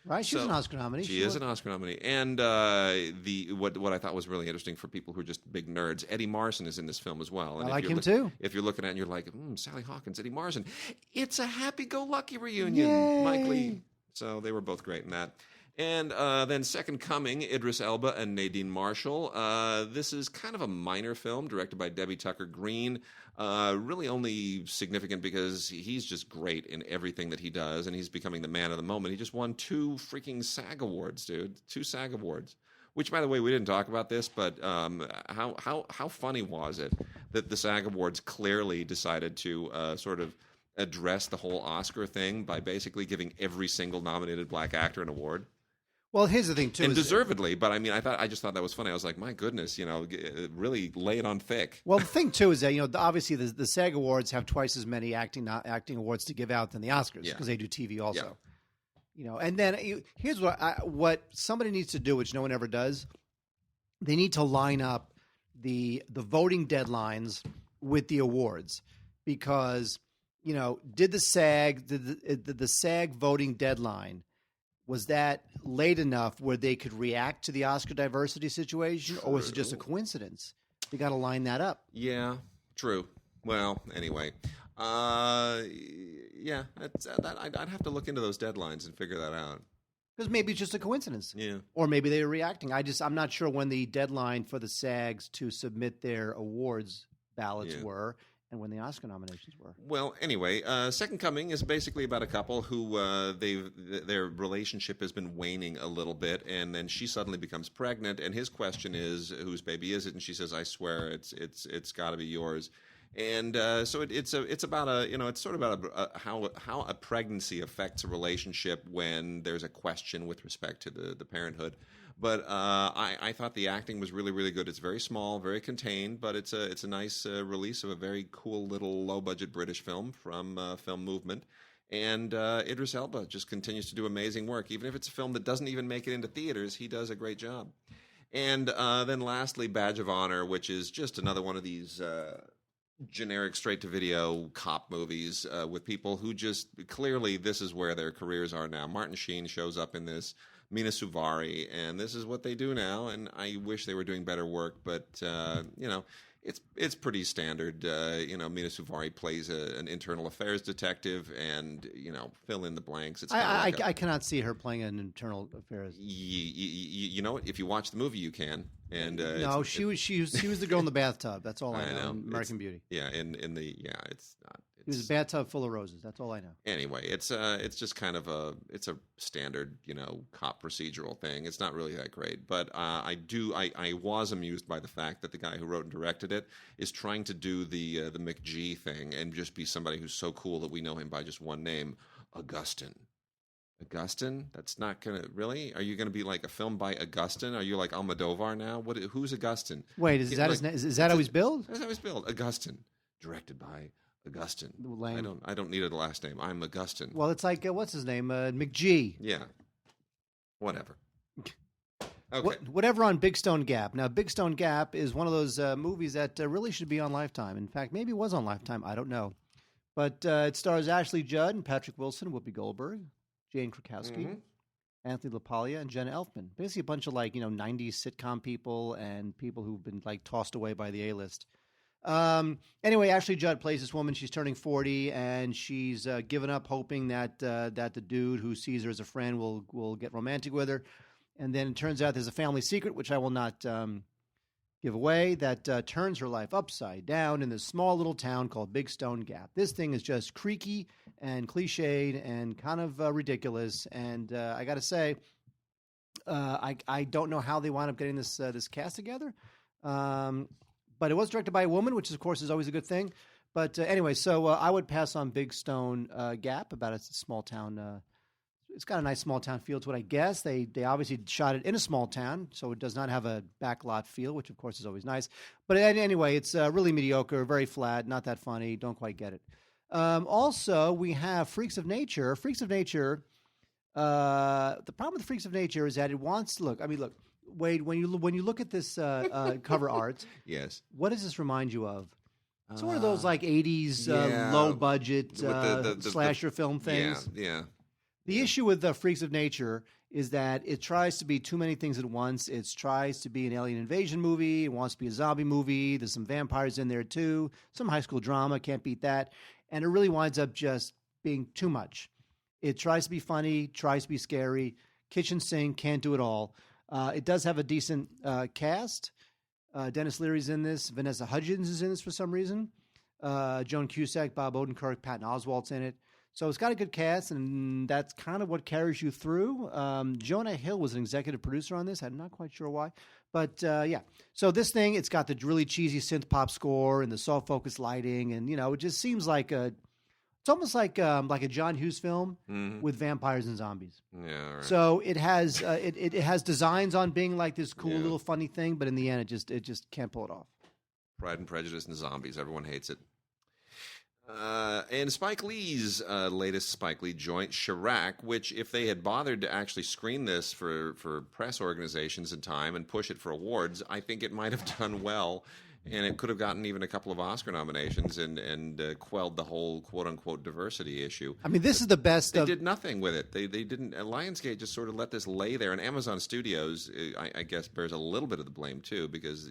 Right? She was an Oscar nominee. She is an Oscar nominee. And what I thought was really interesting for people who are just big nerds, Eddie Marsan is in this film as well. And I like him too. If you're looking at it and you're like, Sally Hawkins, Eddie Marsan. It's a happy-go-lucky reunion. Yay. Mike Lee. So they were both great in that. And then Second Coming, Idris Elba and Nadine Marshall. This is kind of a minor film directed by Debbie Tucker Green. Really only significant because he's just great in everything that he does, and he's becoming the man of the moment. He just won 2 freaking SAG Awards, dude. 2 SAG Awards. Which, by the way, we didn't talk about this, but how funny was it that the SAG Awards clearly decided to sort of address the whole Oscar thing by basically giving every single nominated black actor an award? Well, here's the thing, too. And deservedly, but I mean, I just thought that was funny. I was like, my goodness, really lay it on thick. Well, the thing, too, is that, obviously the SAG Awards have twice as many acting awards to give out than the Oscars because they do TV also. Yeah. And then here's what somebody needs to do, which no one ever does. They need to line up the voting deadlines with the awards because, did the SAG voting deadline, was that late enough where they could react to the Oscar diversity situation, or was it just a coincidence? They got to line that up. Yeah, true. Well, anyway, I'd have to look into those deadlines and figure that out. Because maybe it's just a coincidence. Yeah. Or maybe they were reacting. I'm not sure when the deadline for the SAGs to submit their awards ballots were. And when the Oscar nominations were. Well, anyway, Second Coming is basically about a couple who their relationship has been waning a little bit, and then she suddenly becomes pregnant, and his question is, "Whose baby is it?" And she says, "I swear, it's got to be yours." And so it's about it's sort of about how a pregnancy affects a relationship when there's a question with respect to the parenthood. But I thought the acting was really, really good. It's very small, very contained, but it's a nice release of a very cool little low-budget British film from Film Movement. And Idris Elba just continues to do amazing work. Even if it's a film that doesn't even make it into theaters, he does a great job. And then lastly, Badge of Honor, which is just another one of these generic straight-to-video cop movies with people who just clearly this is where their careers are now. Martin Sheen shows up in this. Mina Suvari, and this is what they do now. And I wish they were doing better work, but it's pretty standard. Mina Suvari plays an internal affairs detective, and fill in the blanks. It's I cannot see her playing an internal affairs. You know what? If you watch the movie, you can. And no, she was the girl in the bathtub. That's all I know. American Beauty. Yeah, it's not. It was a bathtub full of roses. That's all I know. Anyway, it's just kind of a standard cop procedural thing. It's not really that great, but I was amused by the fact that the guy who wrote and directed it is trying to do the McG thing and just be somebody who's so cool that we know him by just one name, Augustine. Augustine? That's not gonna really. Are you gonna be like a film by Augustine? Are you like Almodovar now? Who's Augustine? Wait, is that his name? Is that how he's billed? That's how he's billed. Augustine, directed by Augustine. Lame. I don't need a last name. I'm Augustine. Well, it's like what's his name? McG. Yeah. Whatever. Okay. Whatever on Big Stone Gap. Now, Big Stone Gap is one of those movies that really should be on Lifetime. In fact, maybe it was on Lifetime. I don't know. But it stars Ashley Judd and Patrick Wilson, Whoopi Goldberg, Jane Krakowski, Anthony LaPaglia, and Jenna Elfman. Basically a bunch of 90s sitcom people and people who've been tossed away by the A-list. Anyway, Ashley Judd plays this woman. She's turning 40, and she's given up hoping that the dude who sees her as a friend will get romantic with her. And then it turns out there's a family secret, which I will not give away, that turns her life upside down in this small little town called Big Stone Gap. This thing is just creaky and cliched and kind of ridiculous. And I got to say, I don't know how they wound up getting this cast together. But it was directed by a woman, which, of course, is always a good thing. But anyway, so I would pass on Big Stone Gap. It's a small town. It's got a nice small town feel to it, I guess. They obviously shot it in a small town, so it does not have a backlot feel, which, of course, is always nice. But anyway, it's really mediocre, very flat, not that funny. Don't quite get it. Also, we have Freaks of Nature. Freaks of Nature, the problem with Freaks of Nature is that it wants to look. I mean, look. Wade, when you look at this cover art, yes, what does this remind you of? Sort of those 80s low budget slasher film things. Yeah. The issue with the Freaks of Nature is that it tries to be too many things at once. It tries to be an alien invasion movie. It wants to be a zombie movie. There's some vampires in there too. Some high school drama. Can't beat that. And it really winds up just being too much. It tries to be funny, tries to be scary. Kitchen sink, can't do it all. It does have a decent cast. Dennis Leary's in this. Vanessa Hudgens is in this for some reason. Joan Cusack, Bob Odenkirk, Patton Oswalt's in it. So it's got a good cast, and that's kind of what carries you through. Jonah Hill was an executive producer on this. I'm not quite sure why. But, yeah. So this thing, it's got the really cheesy synth pop score and the soft focus lighting. And, it just seems like it's almost like a John Hughes film with vampires and zombies. Yeah, right. So it has it has designs on being like this cool little funny thing, but in the end, it just can't pull it off. Pride and Prejudice and zombies. Everyone hates it. And Spike Lee's latest Spike Lee joint, Chirac, which if they had bothered to actually screen this for press organizations in time and push it for awards, I think it might have done well. And it could have gotten even a couple of Oscar nominations and quelled the whole quote-unquote diversity issue. I mean, this is the best. They did nothing with it. They didn't. Lionsgate just sort of let this lay there. And Amazon Studios, I guess, bears a little bit of the blame, too, because,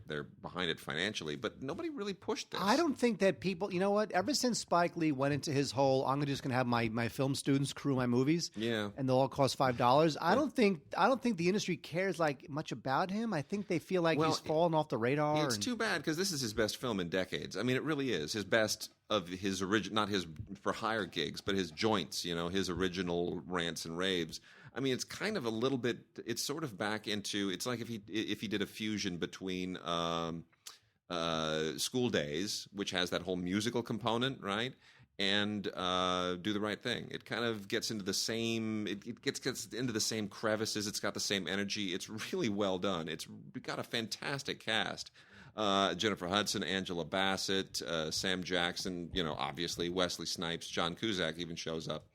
they're behind it financially. But nobody really pushed this. I don't think that people, you know what? Ever since Spike Lee went into his whole, I'm just going to have my film students crew my movies. Yeah. And they'll all cost $5. I don't think the industry cares much about him. I think they feel like he's fallen off the radar. It's too bad because this is his best film in decades. I mean, it really is his best of his original, not his for hire gigs, but his joints. His original rants and raves. I mean, it's kind of a little bit. It's sort of back into. It's like if he did a fusion between School Days, which has that whole musical component, right? And Do the Right Thing. It kind of gets into the same. It gets into the same crevices. It's got the same energy. It's really well done. It's got a fantastic cast. Jennifer Hudson, Angela Bassett, Sam Jackson, obviously Wesley Snipes, John Cusack even shows up.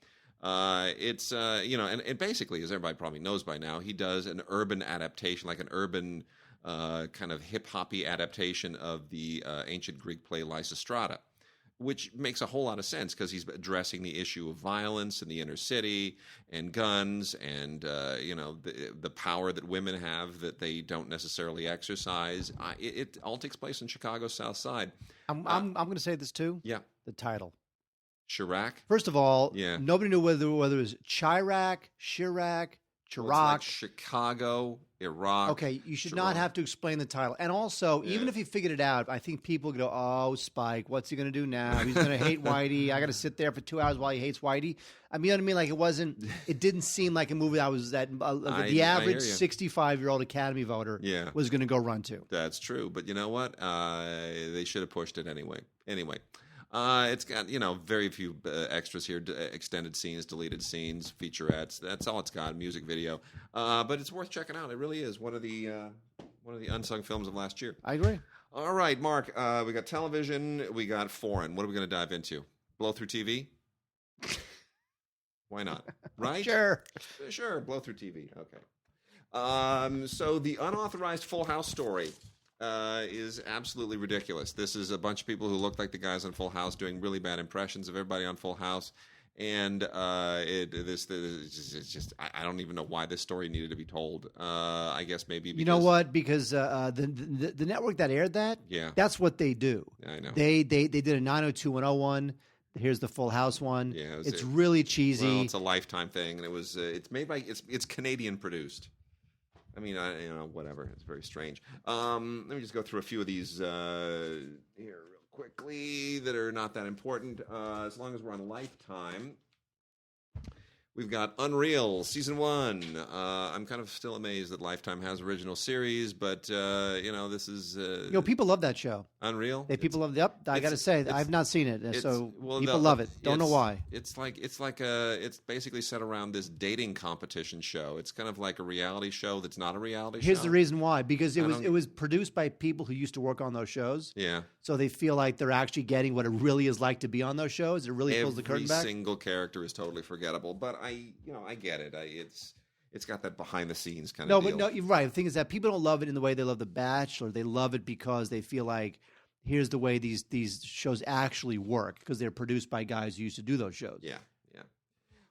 And basically, as everybody probably knows by now, he does an urban adaptation, like an urban kind of hip-hoppy adaptation of the ancient Greek play Lysistrata, which makes a whole lot of sense because he's addressing the issue of violence in the inner city and guns and the power that women have that they don't necessarily exercise. It all takes place in Chicago's South Side. I'm going to say this too. Yeah, the title. Chirac. First of all, yeah. Nobody knew whether it was Chirac, Chirac. Well, it's like Chicago, Iraq. Okay, you should Chirac. not have to explain the title. And also, even if you figured it out, I think people go, "Oh, Spike, what's he going to do now? He's going to hate Whitey. I got to sit there for 2 hours while he hates Whitey." I mean, you know what I mean? Like it didn't seem like a movie the average 65-year-old Academy voter was going to go run to. That's true, but you know what? They should have pushed it anyway. It's got, very few extras here, extended scenes, deleted scenes, featurettes. That's all it's got, music video. But it's worth checking out. It really is one of the unsung films of last year. I agree. All right, Mark, we got television, we got foreign. What are we going to dive into? Blow through TV? Why not? Right? Sure, blow through TV. Okay. So the unauthorized Full House story is absolutely ridiculous. This is a bunch of people who look like the guys on Full House doing really bad impressions of everybody on Full House, and it's just I don't even know why this story needed to be told. I guess maybe because, you know what? Because the network that aired that, that's what they do. I know they did a 90210 Here's the Full House one. Yeah, it's really cheesy. Well, it's a Lifetime thing, and it was it's made by it's Canadian produced. I mean, whatever. It's very strange. Let me just go through a few of these here real quickly that are not that important. As long as we're on Lifetime. We've got Unreal, Season 1. I'm kind of still amazed that Lifetime has original series, but, this is... people love that show. Unreal? People love... Yep, I got to say, I've not seen it, so people love it. Don't know why. It's basically set around this dating competition show. It's kind of like a reality show that's not a reality show. Here's the reason why. Because it was produced by people who used to work on those shows. Yeah. So they feel like they're actually getting what it really is like to be on those shows. It really pulls the curtain back. Every single character is totally forgettable, but I get it. It's got that behind the scenes kind of deal. No, you're right. The thing is that people don't love it in the way they love The Bachelor. They love it because they feel like here's the way these shows actually work because they're produced by guys who used to do those shows. Yeah.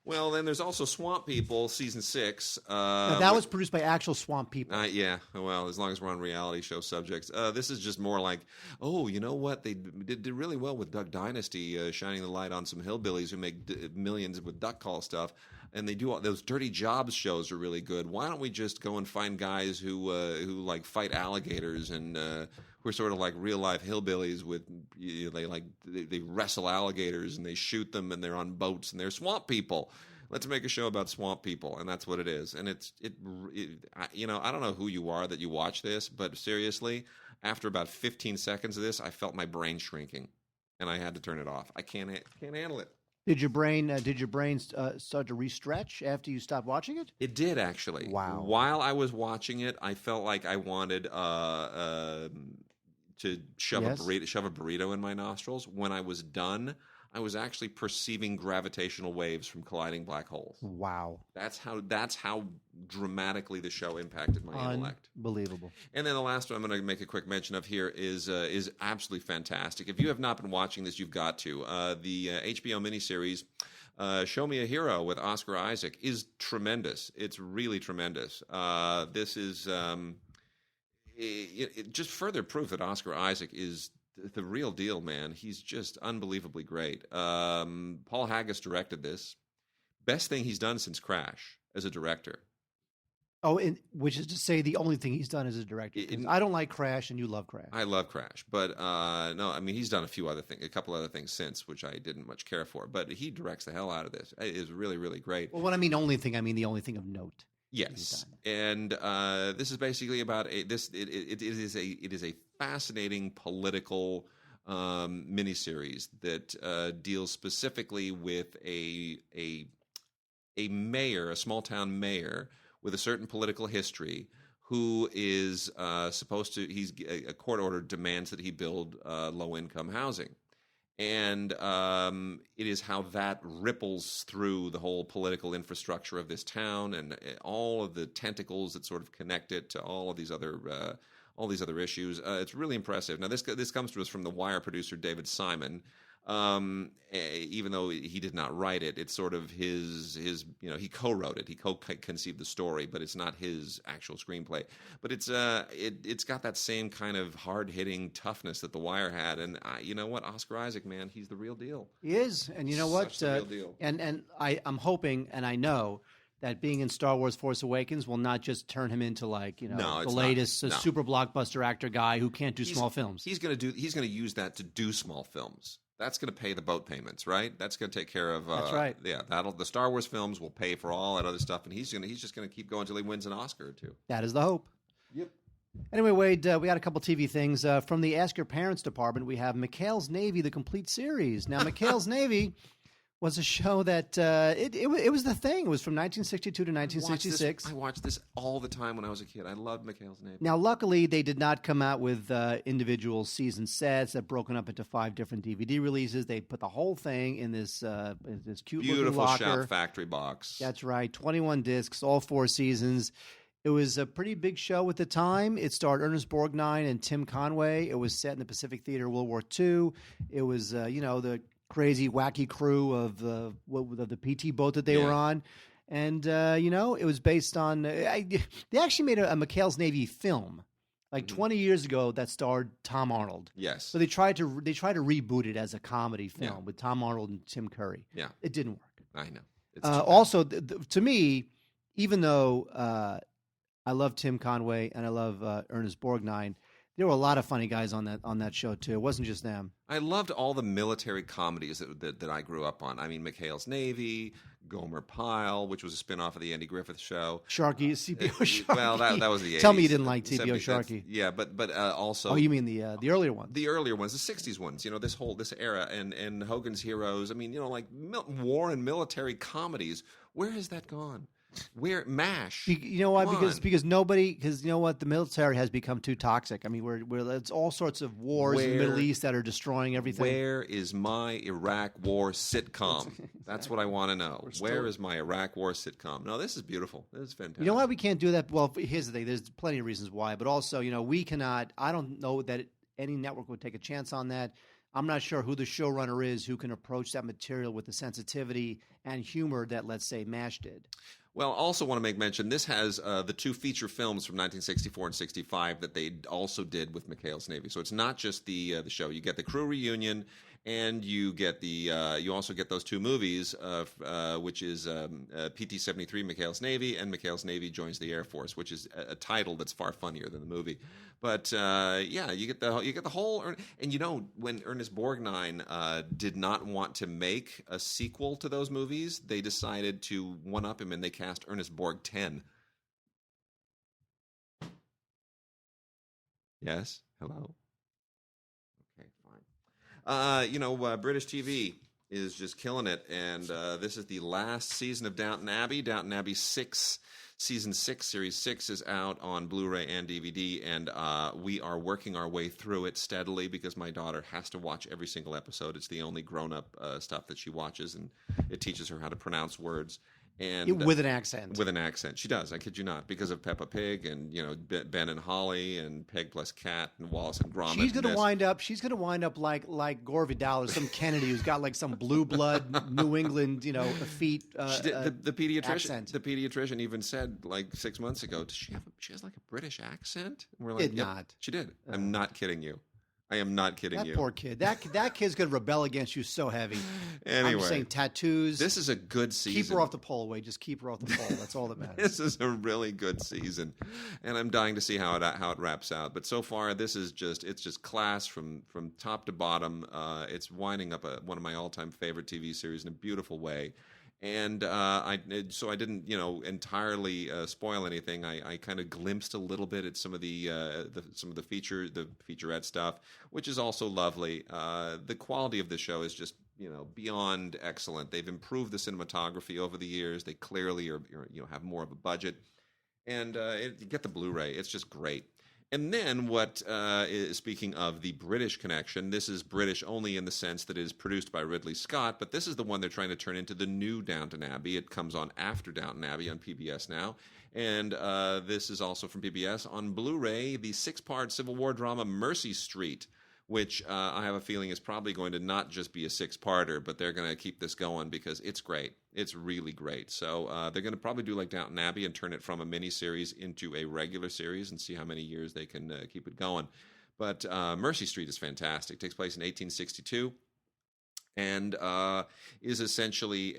Well, then there's also Swamp People, season 6. Now, that was produced by actual swamp people. Yeah, well, as long as we're on reality show subjects. This is just more like, oh, you know what? They did really well with Duck Dynasty, shining the light on some hillbillies who make millions with duck call stuff. And they do all those Dirty Jobs shows are really good. Why don't we just go and find guys who like fight alligators and who are sort of like real life hillbillies with they wrestle alligators and they shoot them and they're on boats and they're swamp people. Let's make a show about swamp people, and that's what it is. And I don't know who you are that you watch this, but seriously, after about 15 seconds of this, I felt my brain shrinking, and I had to turn it off. I can't handle it. Did your brain start to restretch after you stopped watching it? It did, actually. Wow. While I was watching it, I felt like I wanted to shove a burrito in my nostrils. When I was done, I was actually perceiving gravitational waves from colliding black holes. Wow. That's how dramatically the show impacted my intellect. Unbelievable. And then the last one I'm going to make a quick mention of here is absolutely fantastic. If you have not been watching this, you've got to. The HBO miniseries Show Me a Hero with Oscar Isaac is tremendous. It's really tremendous. This is just further proof that Oscar Isaac is the real deal, man. He's just unbelievably great. Paul Haggis directed this. Best thing he's done since Crash as a director. Oh, which is to say the only thing he's done as a director. I don't like Crash, and you love Crash. I love Crash, but no, I mean he's done a couple other things since, which I didn't much care for. But he directs the hell out of this. It is really, really great. Well, when I mean only thing, I mean the only thing of note. Yes, and this is basically about It is a fascinating political miniseries that deals specifically with a mayor, a small town mayor with a certain political history, who is supposed to. A court order demands that he build low income housing. And it is how that ripples through the whole political infrastructure of this town and all of the tentacles that sort of connect it to all these other issues. It's really impressive. Now, this comes to us from the Wire producer David Simon. Even though he did not write it, it's sort of his he co-wrote it, he co-conceived the story, but it's not his actual screenplay. But it's got that same kind of hard-hitting toughness that The Wire had, and you know what, Oscar Isaac, man, he's the real deal. He is, and you know what, Such the real deal. And I'm hoping, and I know that being in Star Wars Force Awakens will not just turn him into the latest super blockbuster actor guy who can't do small films. He's going to use that to do small films. That's going to pay the boat payments, right? That's going to take care of. That's right. Yeah, the Star Wars films will pay for all that other stuff, and he's just going to keep going until he wins an Oscar or two. That is the hope. Yep. Anyway, Wade, we got a couple TV things from the Ask Your Parents department. We have McHale's Navy, the complete series. Now, McHale's Navy was a show that it was the thing. It was from 1962 to 1966. I watched this all the time when I was a kid. I loved McHale's Navy. Now, luckily, they did not come out with individual season sets that broken up into 5 different DVD releases. They put the whole thing in this cute beautiful locker. Shout Factory box. That's right, 21 discs, all 4 seasons. It was a pretty big show at the time. It starred Ernest Borgnine and Tim Conway. It was set in the Pacific Theater, World War II. It was, the crazy, wacky crew of the PT boat that they were on. And, it was based on they actually made a McHale's Navy film like 20 years ago that starred Tom Arnold. Yes. So they tried to reboot it as a comedy film with Tom Arnold and Tim Curry. Yeah. It didn't work. I know. Also, to me, even though I love Tim Conway and I love Ernest Borgnine, there were a lot of funny guys on that show too. It wasn't just them. I loved all the military comedies that I grew up on. I mean, McHale's Navy, Gomer Pyle, which was a spin-off of the Andy Griffith Show. Sharky, CBO Sharky. Well, that was the 80s. Tell me you didn't like CBO Sharky. Yeah, but also. Oh, you mean the earlier ones? The earlier ones, the 60s ones. This era and Hogan's Heroes. I mean, like war and military comedies. Where has that gone? Where MASH? You know why? Because nobody. Because you know what? The military has become too toxic. I mean, it's all sorts of wars in the Middle East that are destroying everything. Where is my Iraq War sitcom? That's what I want to know. Where is my Iraq War sitcom? No, this is beautiful. This is fantastic. You know why we can't do that? Well, here's the thing. There's plenty of reasons why, but also, we cannot. I don't know that any network would take a chance on that. I'm not sure who the showrunner is who can approach that material with the sensitivity and humor that, let's say, MASH did. Well, also want to make mention, this has the 2 feature films from 1964 and 65 that they also did with McHale's Navy. So it's not just the show. You get the crew reunion, and you get you also get those 2 movies, which is PT-73 McHale's Navy and McHale's Navy Joins the Air Force, which is a title that's far funnier than the movie. But yeah, you get the whole. And when Ernest Borgnine did not want to make a sequel to those movies, they decided to one up him and they cast Ernest Borg 10. Yes. Hello. Okay. Fine. British TV is just killing it, and this is the last season of Downton Abbey. Downton Abbey 6. Season 6, Series 6 is out on Blu-ray and DVD, and we are working our way through it steadily because my daughter has to watch every single episode. It's the only grown-up stuff that she watches, and it teaches her how to pronounce words. And with an accent. With an accent. She does, I kid you not, because of Peppa Pig and, Ben and Holly and Peg plus Cat and Wallace and Gromit. She's going to wind up like Gore Vidal or some Kennedy who's got like some blue blood New England, effete the pediatrician accent. The pediatrician even said like 6 months ago, she has like a British accent? And we're like, did not. She did. I'm not kidding you. I am not kidding you. That poor kid. That kid's going to rebel against you so heavy. Anyway. I'm saying tattoos. This is a good season. Keep her off the pole, Wade. Just keep her off the pole. That's all that matters. This is a really good season. And I'm dying to see how it wraps out. But so far, this is just class from top to bottom. It's winding up one of my all-time favorite TV series in a beautiful way. And I didn't entirely spoil anything. I kind of glimpsed a little bit at some of the featurette stuff, which is also lovely. The quality of the show is just beyond excellent. They've improved the cinematography over the years. They clearly have more of a budget, and you get the Blu-ray. It's just great. And then speaking of the British connection, this is British only in the sense that it is produced by Ridley Scott, but this is the one they're trying to turn into the new Downton Abbey. It comes on after Downton Abbey on PBS now. And this is also from PBS on Blu-ray, the 6-part Civil War drama Mercy Street, which I have a feeling is probably going to not just be a 6-parter, but they're going to keep this going because it's great. It's really great. So they're going to probably do like Downton Abbey and turn it from a miniseries into a regular series and see how many years they can keep it going. But Mercy Street is fantastic. It takes place in 1862 and is essentially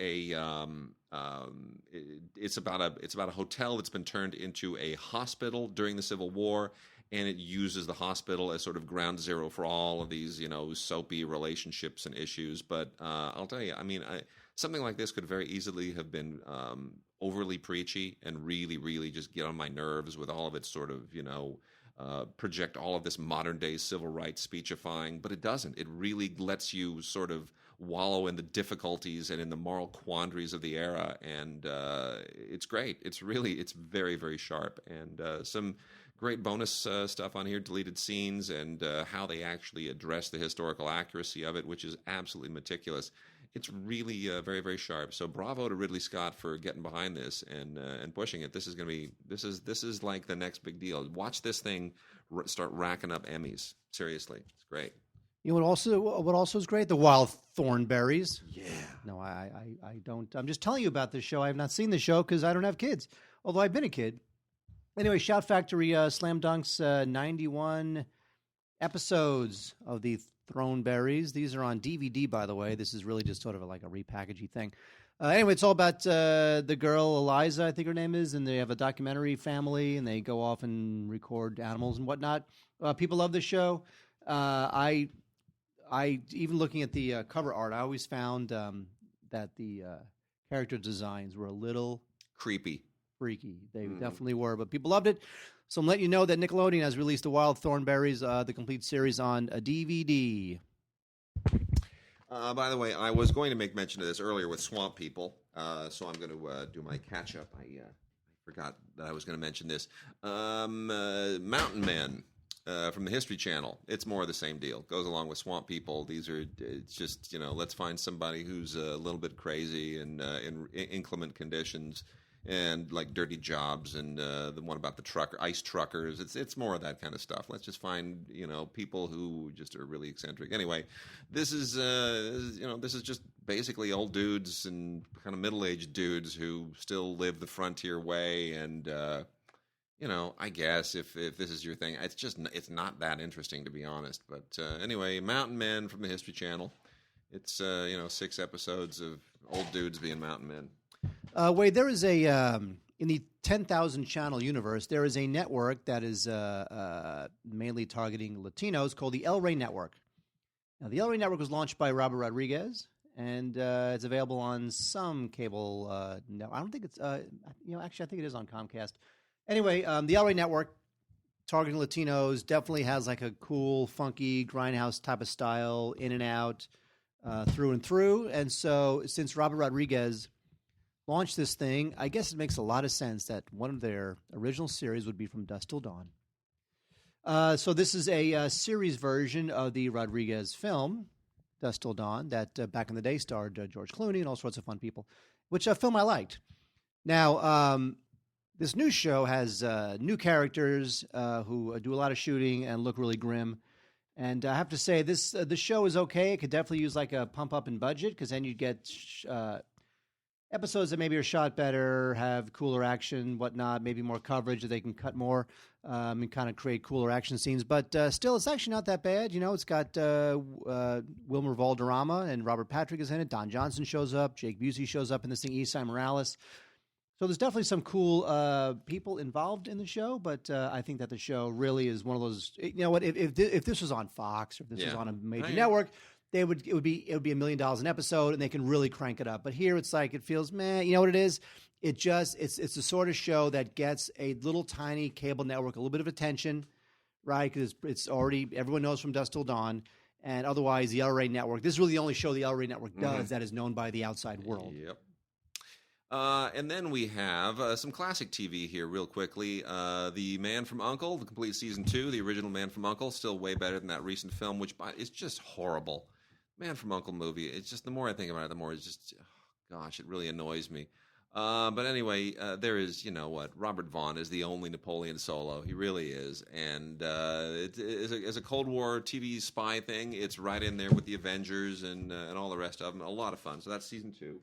it's about a hotel that's been turned into a hospital during the Civil War. And it uses the hospital as sort of ground zero for all of these, soapy relationships and issues. But I'll tell you, something like this could very easily have been overly preachy and really, really just get on my nerves with all of its sort of, project all of this modern-day civil rights speechifying. But it doesn't. It really lets you sort of wallow in the difficulties and in the moral quandaries of the era. And it's great. It's very, very sharp. And some great bonus stuff on here, deleted scenes, and how they actually address the historical accuracy of it, which is absolutely meticulous. It's really very, very sharp. So bravo to Ridley Scott for getting behind this and pushing it. This is like the next big deal. Watch this thing start racking up Emmys. Seriously, it's great. What also is great? The Wild Thornberrys. Yeah. No, I don't. I'm just telling you about this show. I have not seen the show because I don't have kids, although I've been a kid. Anyway, Shout Factory Slam Dunks 91 episodes of the Thornberrys. These are on DVD, by the way. This is really just sort of like a repackagey thing. Anyway, it's all about the girl, Eliza, I think her name is, and they have a documentary family, and they go off and record animals and whatnot. People love this show. I even looking at the cover art, I always found that the character designs were a little creepy. Freaky. They definitely were, but people loved it. So I'm letting you know that Nickelodeon has released The Wild Thornberrys, the complete series on a DVD. By the way, I was going to make mention of this earlier with Swamp People, so I'm going to do my catch-up. I forgot that I was going to mention this. Mountain Men from the History Channel. It's more of the same deal. Goes along with Swamp People. It's just, let's find somebody who's a little bit crazy and in inclement conditions and like Dirty Jobs, and the one about the ice truckers. It's more of that kind of stuff. Let's just find people who just are really eccentric. Anyway, this is just basically old dudes and kind of middle-aged dudes who still live the frontier way, and I guess if this is your thing, it's not that interesting, to be honest. But anyway, Mountain Men from the History Channel. It's 6 episodes of old dudes being mountain men. Wade, there is in the 10,000 channel universe, there is a network that is mainly targeting Latinos called the El Rey Network. Now, the El Rey Network was launched by Robert Rodriguez, and it's available on some cable. No, I don't think it's. Actually, I think it is on Comcast. Anyway, the El Rey Network, targeting Latinos, definitely has like a cool, funky grindhouse type of style, in and out, through and through. And so, since Robert Rodriguez launched this thing, I guess it makes a lot of sense that one of their original series would be From Dusk Till Dawn. So this is a series version of the Rodriguez film, Dusk Till Dawn, that back in the day starred George Clooney and all sorts of fun people, which a film I liked. Now, this new show has new characters who do a lot of shooting and look really grim. And I have to say, the show is okay. It could definitely use like a pump up in budget, because then you'd get episodes that maybe are shot better, have cooler action, whatnot, maybe more coverage that they can cut more and kind of create cooler action scenes. But still, it's actually not that bad. It's got Wilmer Valderrama and Robert Patrick is in it. Don Johnson shows up. Jake Busey shows up in this thing. Esai Morales. So there's definitely some cool people involved in the show, but I think that the show really is one of those. If this was on Fox or if this was on a major network, it would be $1 million an episode, and they can really crank it up. But here it's like it feels meh. You know what it is? It's the sort of show that gets a little tiny cable network a little bit of attention, right? Because it's already everyone knows From Dusk Till Dawn, and otherwise the El Rey Network. This is really the only show the El Rey Network does that is known by the outside world. Yep. And then we have some classic TV here real quickly. The Man from U.N.C.L.E., the complete season 2, the original Man from U.N.C.L.E., still way better than that recent film, which is just horrible. Man from U.N.C.L.E. movie, it's just, the more I think about it, the more it's just, gosh, it really annoys me. But anyway, there is, Robert Vaughn is the only Napoleon Solo. He really is. And as a Cold War TV spy thing, it's right in there with the Avengers and all the rest of them. A lot of fun. So that's season 2.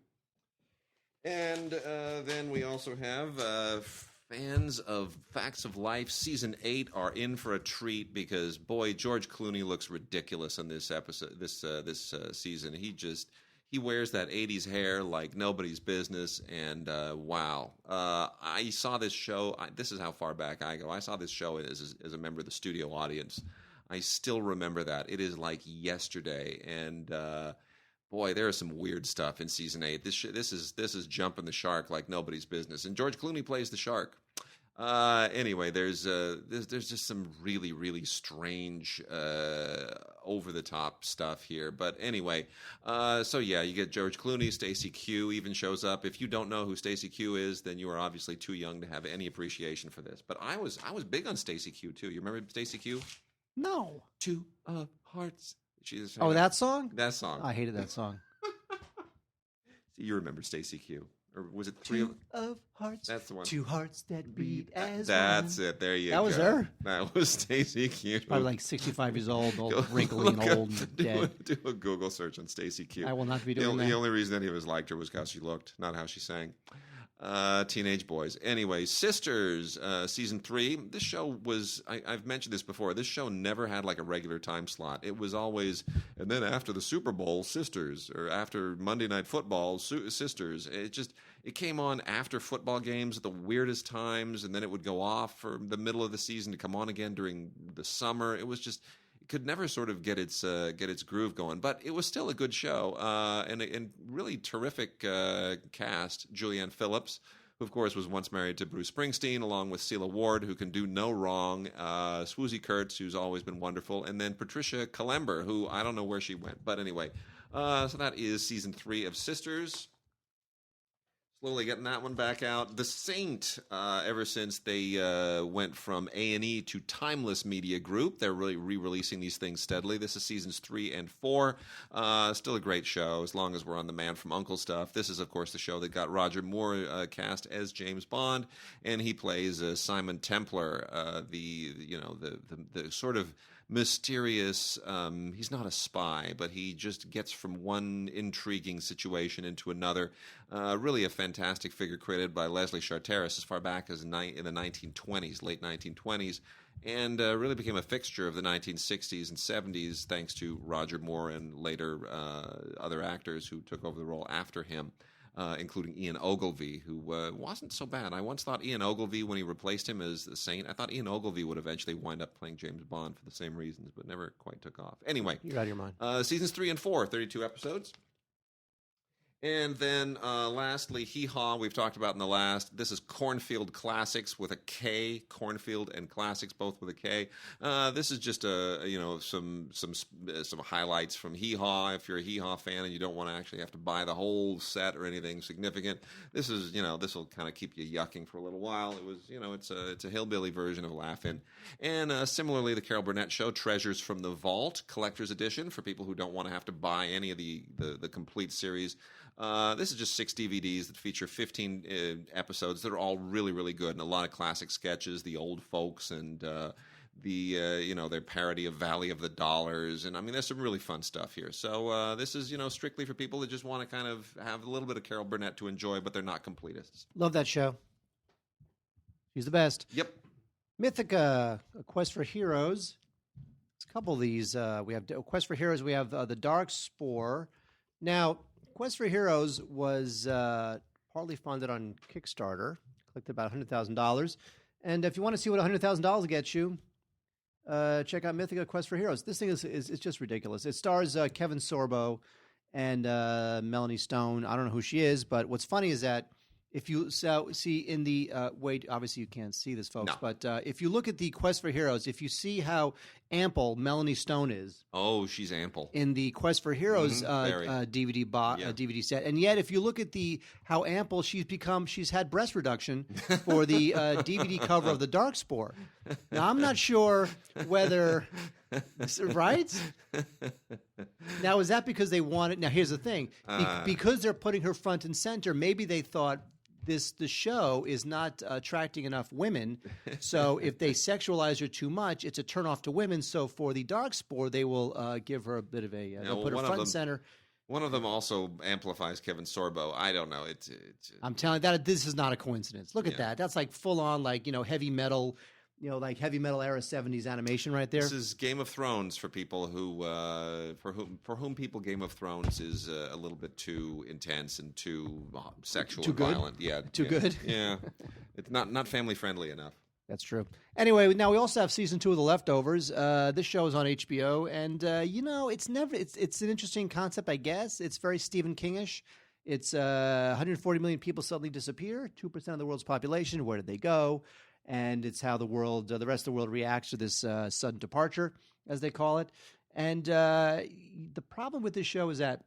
And then we also have fans of Facts of Life. Season 8 are in for a treat because, boy, George Clooney looks ridiculous in this episode. This season, he wears that 80s hair like nobody's business. And wow, I saw this show. This is how far back I go. I saw this show as a member of the studio audience. I still remember that. It is like yesterday. And boy, there is some weird stuff in season 8. This is jumping the shark like nobody's business, and George Clooney plays the shark. Anyway, there's just some really, really strange, over the top stuff here. But anyway, so yeah, you get George Clooney. Stacey Q even shows up. If you don't know who Stacey Q is, then you are obviously too young to have any appreciation for this. But I was big on Stacey Q too. You remember Stacey Q? No. 2 of Hearts. That song? That song. I hated that song. You remember Stacey Q. Or was it 3 of Hearts? That's the one. 2 hearts that beat as That's one. it. There you go. That was her? That was Stacey Q. Probably like 65 years old, wrinkly and old and dead. Do a Google search on Stacey Q. I will not be doing that. The only reason any of us liked her was how she looked, not how she sang. Teenage boys. Anyway, Sisters, season 3. This show was, I've mentioned this before, this show never had like a regular time slot. It was always, and then after the Super Bowl, Sisters, or after Monday Night Football, Sisters. It came on after football games at the weirdest times, and then it would go off for the middle of the season to come on again during the summer. It was just, it could never sort of get its groove going, but it was still a good show, and really terrific cast. Julianne Phillips, who of course was once married to Bruce Springsteen, along with Celia Ward, who can do no wrong. Swoosie Kurtz, who's always been wonderful, and then Patricia Kalember, who I don't know where she went, but anyway. So that is season 3 of Sisters. Slowly getting that one back out. The Saint, ever since they went from A&E to Timeless Media Group, they're really re-releasing these things steadily. This is seasons 3 and 4. Still a great show, as long as we're on the Man from U.N.C.L.E. stuff. This is, of course, the show that got Roger Moore cast as James Bond, and he plays Simon Templar, the sort of mysterious, he's not a spy, but he just gets from one intriguing situation into another. Really a fantastic figure created by Leslie Charteris as far back as in the 1920s, late 1920s, and really became a fixture of the 1960s and 70s thanks to Roger Moore and later other actors who took over the role after him. Including Ian Ogilvy, who wasn't so bad. I once thought Ian Ogilvy, when he replaced him as the Saint, I thought Ian Ogilvy would eventually wind up playing James Bond for the same reasons, but never quite took off. Anyway. You're out of your mind. Seasons 3 and 4, 32 episodes. And then lastly, Hee Haw, we've talked about in the last. This is Cornfield Classics with a K. Cornfield and Classics, both with a K. This is just some highlights from Hee Haw. If you're a Hee Haw fan and you don't want to actually have to buy the whole set or anything significant, this is this will kind of keep you yucking for a little while. It was it's a hillbilly version of Laugh-In. And similarly, the Carol Burnett Show, Treasures from the Vault, Collector's Edition for people who don't want to have to buy any of the complete series. This is just 6 DVDs that feature 15 episodes that are all really, really good, and a lot of classic sketches, the old folks, and their parody of Valley of the Dollars, and I mean, there's some really fun stuff here. So this is strictly for people that just want to kind of have a little bit of Carol Burnett to enjoy, but they're not completists. Love that show. She's the best. Yep. Mythica, A Quest for Heroes. There's a couple of these. We have A Quest for Heroes. We have The Dark Spore. Now, Quest for Heroes was partly funded on Kickstarter, collected about $100,000. And if you want to see what $100,000 gets you, check out Mythica Quest for Heroes. This thing is just ridiculous. It stars Kevin Sorbo and Melanie Stone. I don't know who she is, but what's funny is that if you see in the wait, obviously you can't see this, folks, no. But if you look at the Quest for Heroes, if you see how ample Melanie Stone is, she's ample in the Quest for Heroes DVD set, and yet if you look at how ample she's become, she's had breast reduction for the DVD cover of The Dark Spore. Now I'm not sure whether right. Now is that because they wanted? Now here's the thing: because they're putting her front and center, maybe they thought the show is not attracting enough women, so if they sexualize her too much, it's a turnoff to women. So for The Dark Spore, they will give her a bit of a they'll put her front and center. One of them also amplifies Kevin Sorbo. I don't know. It's I'm telling you that this is not a coincidence. Look at that. That's like full on heavy metal. Like heavy metal era 70s animation right there. This is Game of Thrones for people who, for whom people Game of Thrones is a little bit too intense and too sexual and violent. Yeah, too good. Yeah, it's not family friendly enough. That's true. Anyway, now we also have season 2 of The Leftovers. This show is on HBO, and it's an interesting concept, I guess. It's very Stephen Kingish. It's 140 million people suddenly disappear, 2% of the world's population. Where did they go? And it's how the rest of the world reacts to this sudden departure, as they call it. And the problem with this show is that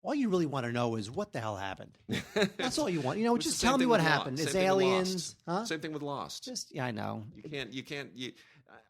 all you really want to know is what the hell happened. That's all you want. Just tell me what happened. It's aliens. Huh? Same thing with Lost. I know. You can't.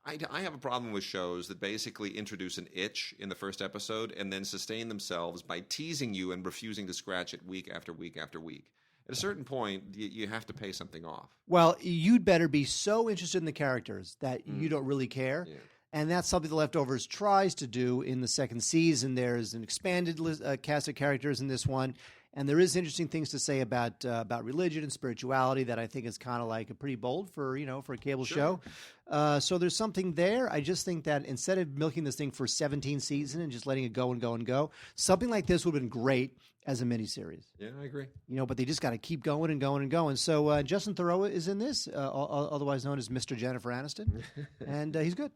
I have a problem with shows that basically introduce an itch in the first episode and then sustain themselves by teasing you and refusing to scratch it week after week after week. At a certain point, you have to pay something off. Well, you'd better be so interested in the characters that you don't really care. Yeah. And that's something The Leftovers tries to do in the second season. There's an expanded cast of characters in this one. And there is interesting things to say about religion and spirituality that I think is kind of like pretty bold for a cable show. So there's something there. I just think that instead of milking this thing for 17 seasons and just letting it go and go and go, something like this would have been great as a miniseries. Yeah, I agree. But they just got to keep going and going and going. So Justin Theroux is in this, otherwise known as Mr. Jennifer Aniston, and he's good.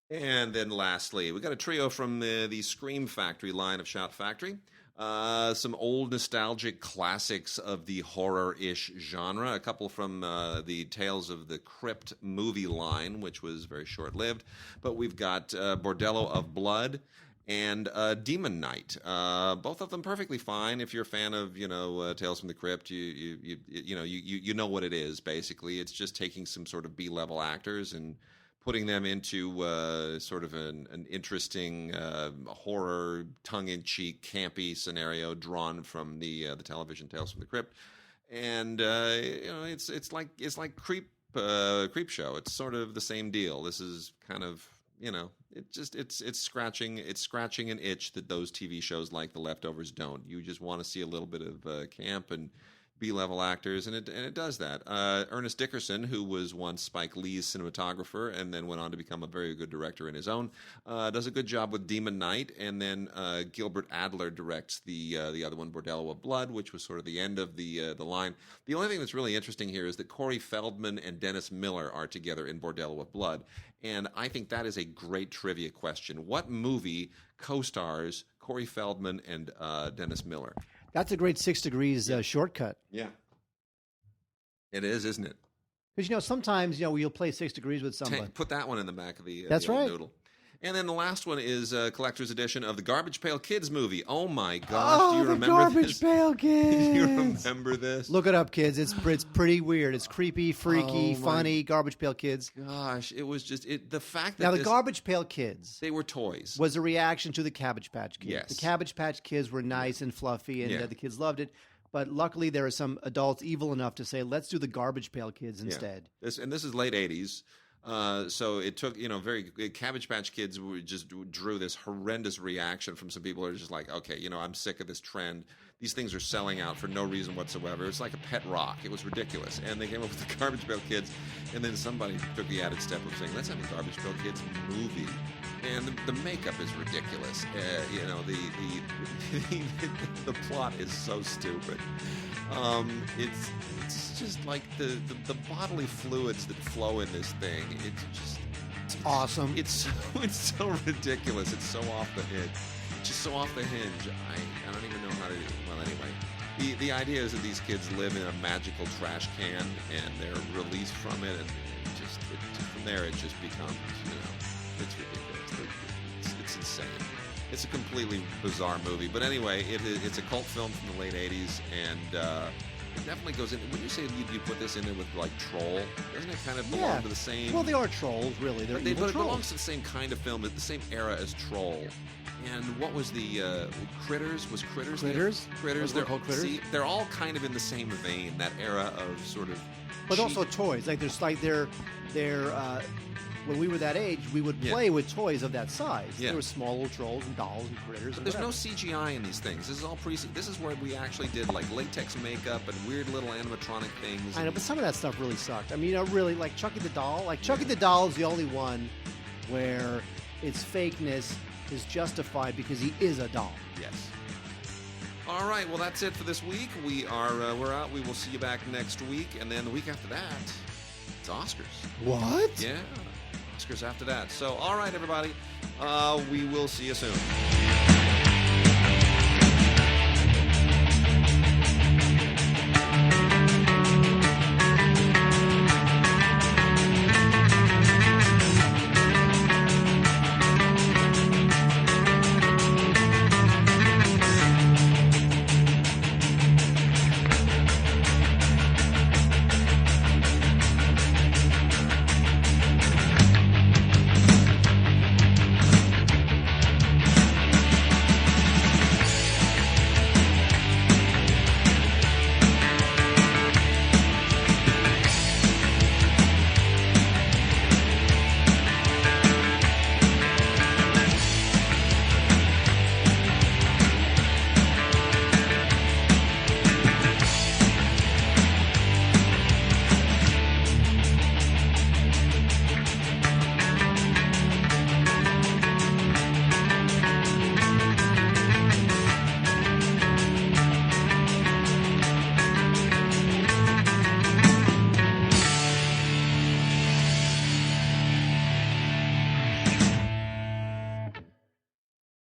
And then lastly, we got a trio from the Scream Factory line of Shout Factory. Some old nostalgic classics of the horror-ish genre. A couple from the Tales of the Crypt movie line, which was very short-lived. But we've got Bordello of Blood and Demon Knight. Both of them perfectly fine. If you're a fan of Tales from the Crypt, you know what it is. Basically, it's just taking some sort of B-level actors and putting them into sort of an interesting horror, tongue-in-cheek, campy scenario drawn from the television Tales from the Crypt, and it's like Creep Show. It's sort of the same deal. This is kind of it's scratching an itch that those TV shows like The Leftovers don't. You just want to see a little bit of camp and B-level actors, and it does that. Ernest Dickerson, who was once Spike Lee's cinematographer and then went on to become a very good director in his own, does a good job with Demon Knight, and then Gilbert Adler directs the other one, Bordello of Blood, which was sort of the end of the line. The only thing that's really interesting here is that Corey Feldman and Dennis Miller are together in Bordello of Blood, and I think that is a great trivia question. What movie co-stars Corey Feldman and Dennis Miller? That's a great 6 Degrees shortcut. Yeah. It is, isn't it? Because, sometimes, you'll play 6 Degrees with somebody. Put that one in the back of the That's the old right. noodle. And then the last one is a collector's edition of the Garbage Pail Kids movie. Oh, my gosh. Do you remember Garbage this? Pail Kids. Do you remember this? Look it up, kids. It's pretty weird. It's creepy, freaky, funny. Garbage Pail Kids. Gosh, it was just the fact that Now, the Garbage Pail Kids, they were toys. Was a reaction to the Cabbage Patch Kids. Yes. The Cabbage Patch Kids were nice and fluffy, and the kids loved it. But luckily, there are some adults evil enough to say, let's do the Garbage Pail Kids instead. This is late 80s. So it took, Cabbage Patch Kids just drew this horrendous reaction from some people who are just like, okay, I'm sick of this trend. These things are selling out for no reason whatsoever. It's like a pet rock. It was ridiculous. And they came up with the Garbage Pail Kids. And then somebody took the added step of saying, let's have a Garbage Pail Kids movie. And the makeup is ridiculous. The plot is so stupid. It's just like the bodily fluids that flow in this thing. It's awesome. It's so ridiculous. It's so off the hinge. Just so off the hinge. I don't even know how to do it. Well, anyway, the idea is that these kids live in a magical trash can and they're released from it, and from there it just becomes it's ridiculous. It's insane. It's a completely bizarre movie. But anyway, it's a cult film from the late 80s, and it definitely goes in. When you say you put this in there with, like, Troll, doesn't it kind of belong to the same... Well, they are trolls, really. They're evil it trolls. belongs to the same kind of film, the same era as Troll. And what was the... Critters? Was Critters? Critters? Critters. They're called Critters? See, they're all kind of in the same vein, that era of sort of... But also toys. When we were that age, we would play with toys of that size. There were small little trolls and dolls and critters. But there's no CGI in these things. This is all This is where we actually did like latex makeup and weird little animatronic things. I know, but some of that stuff really sucked. I mean, really, like Chucky the Doll. Like Chucky the Doll is the only one where its fakeness is justified because he is a doll. Yes. All right. Well, that's it for this week. We're out. We will see you back next week, and then the week after that, it's Oscars. What? Yeah. Oscars after that. So, all right, everybody. We will see you soon.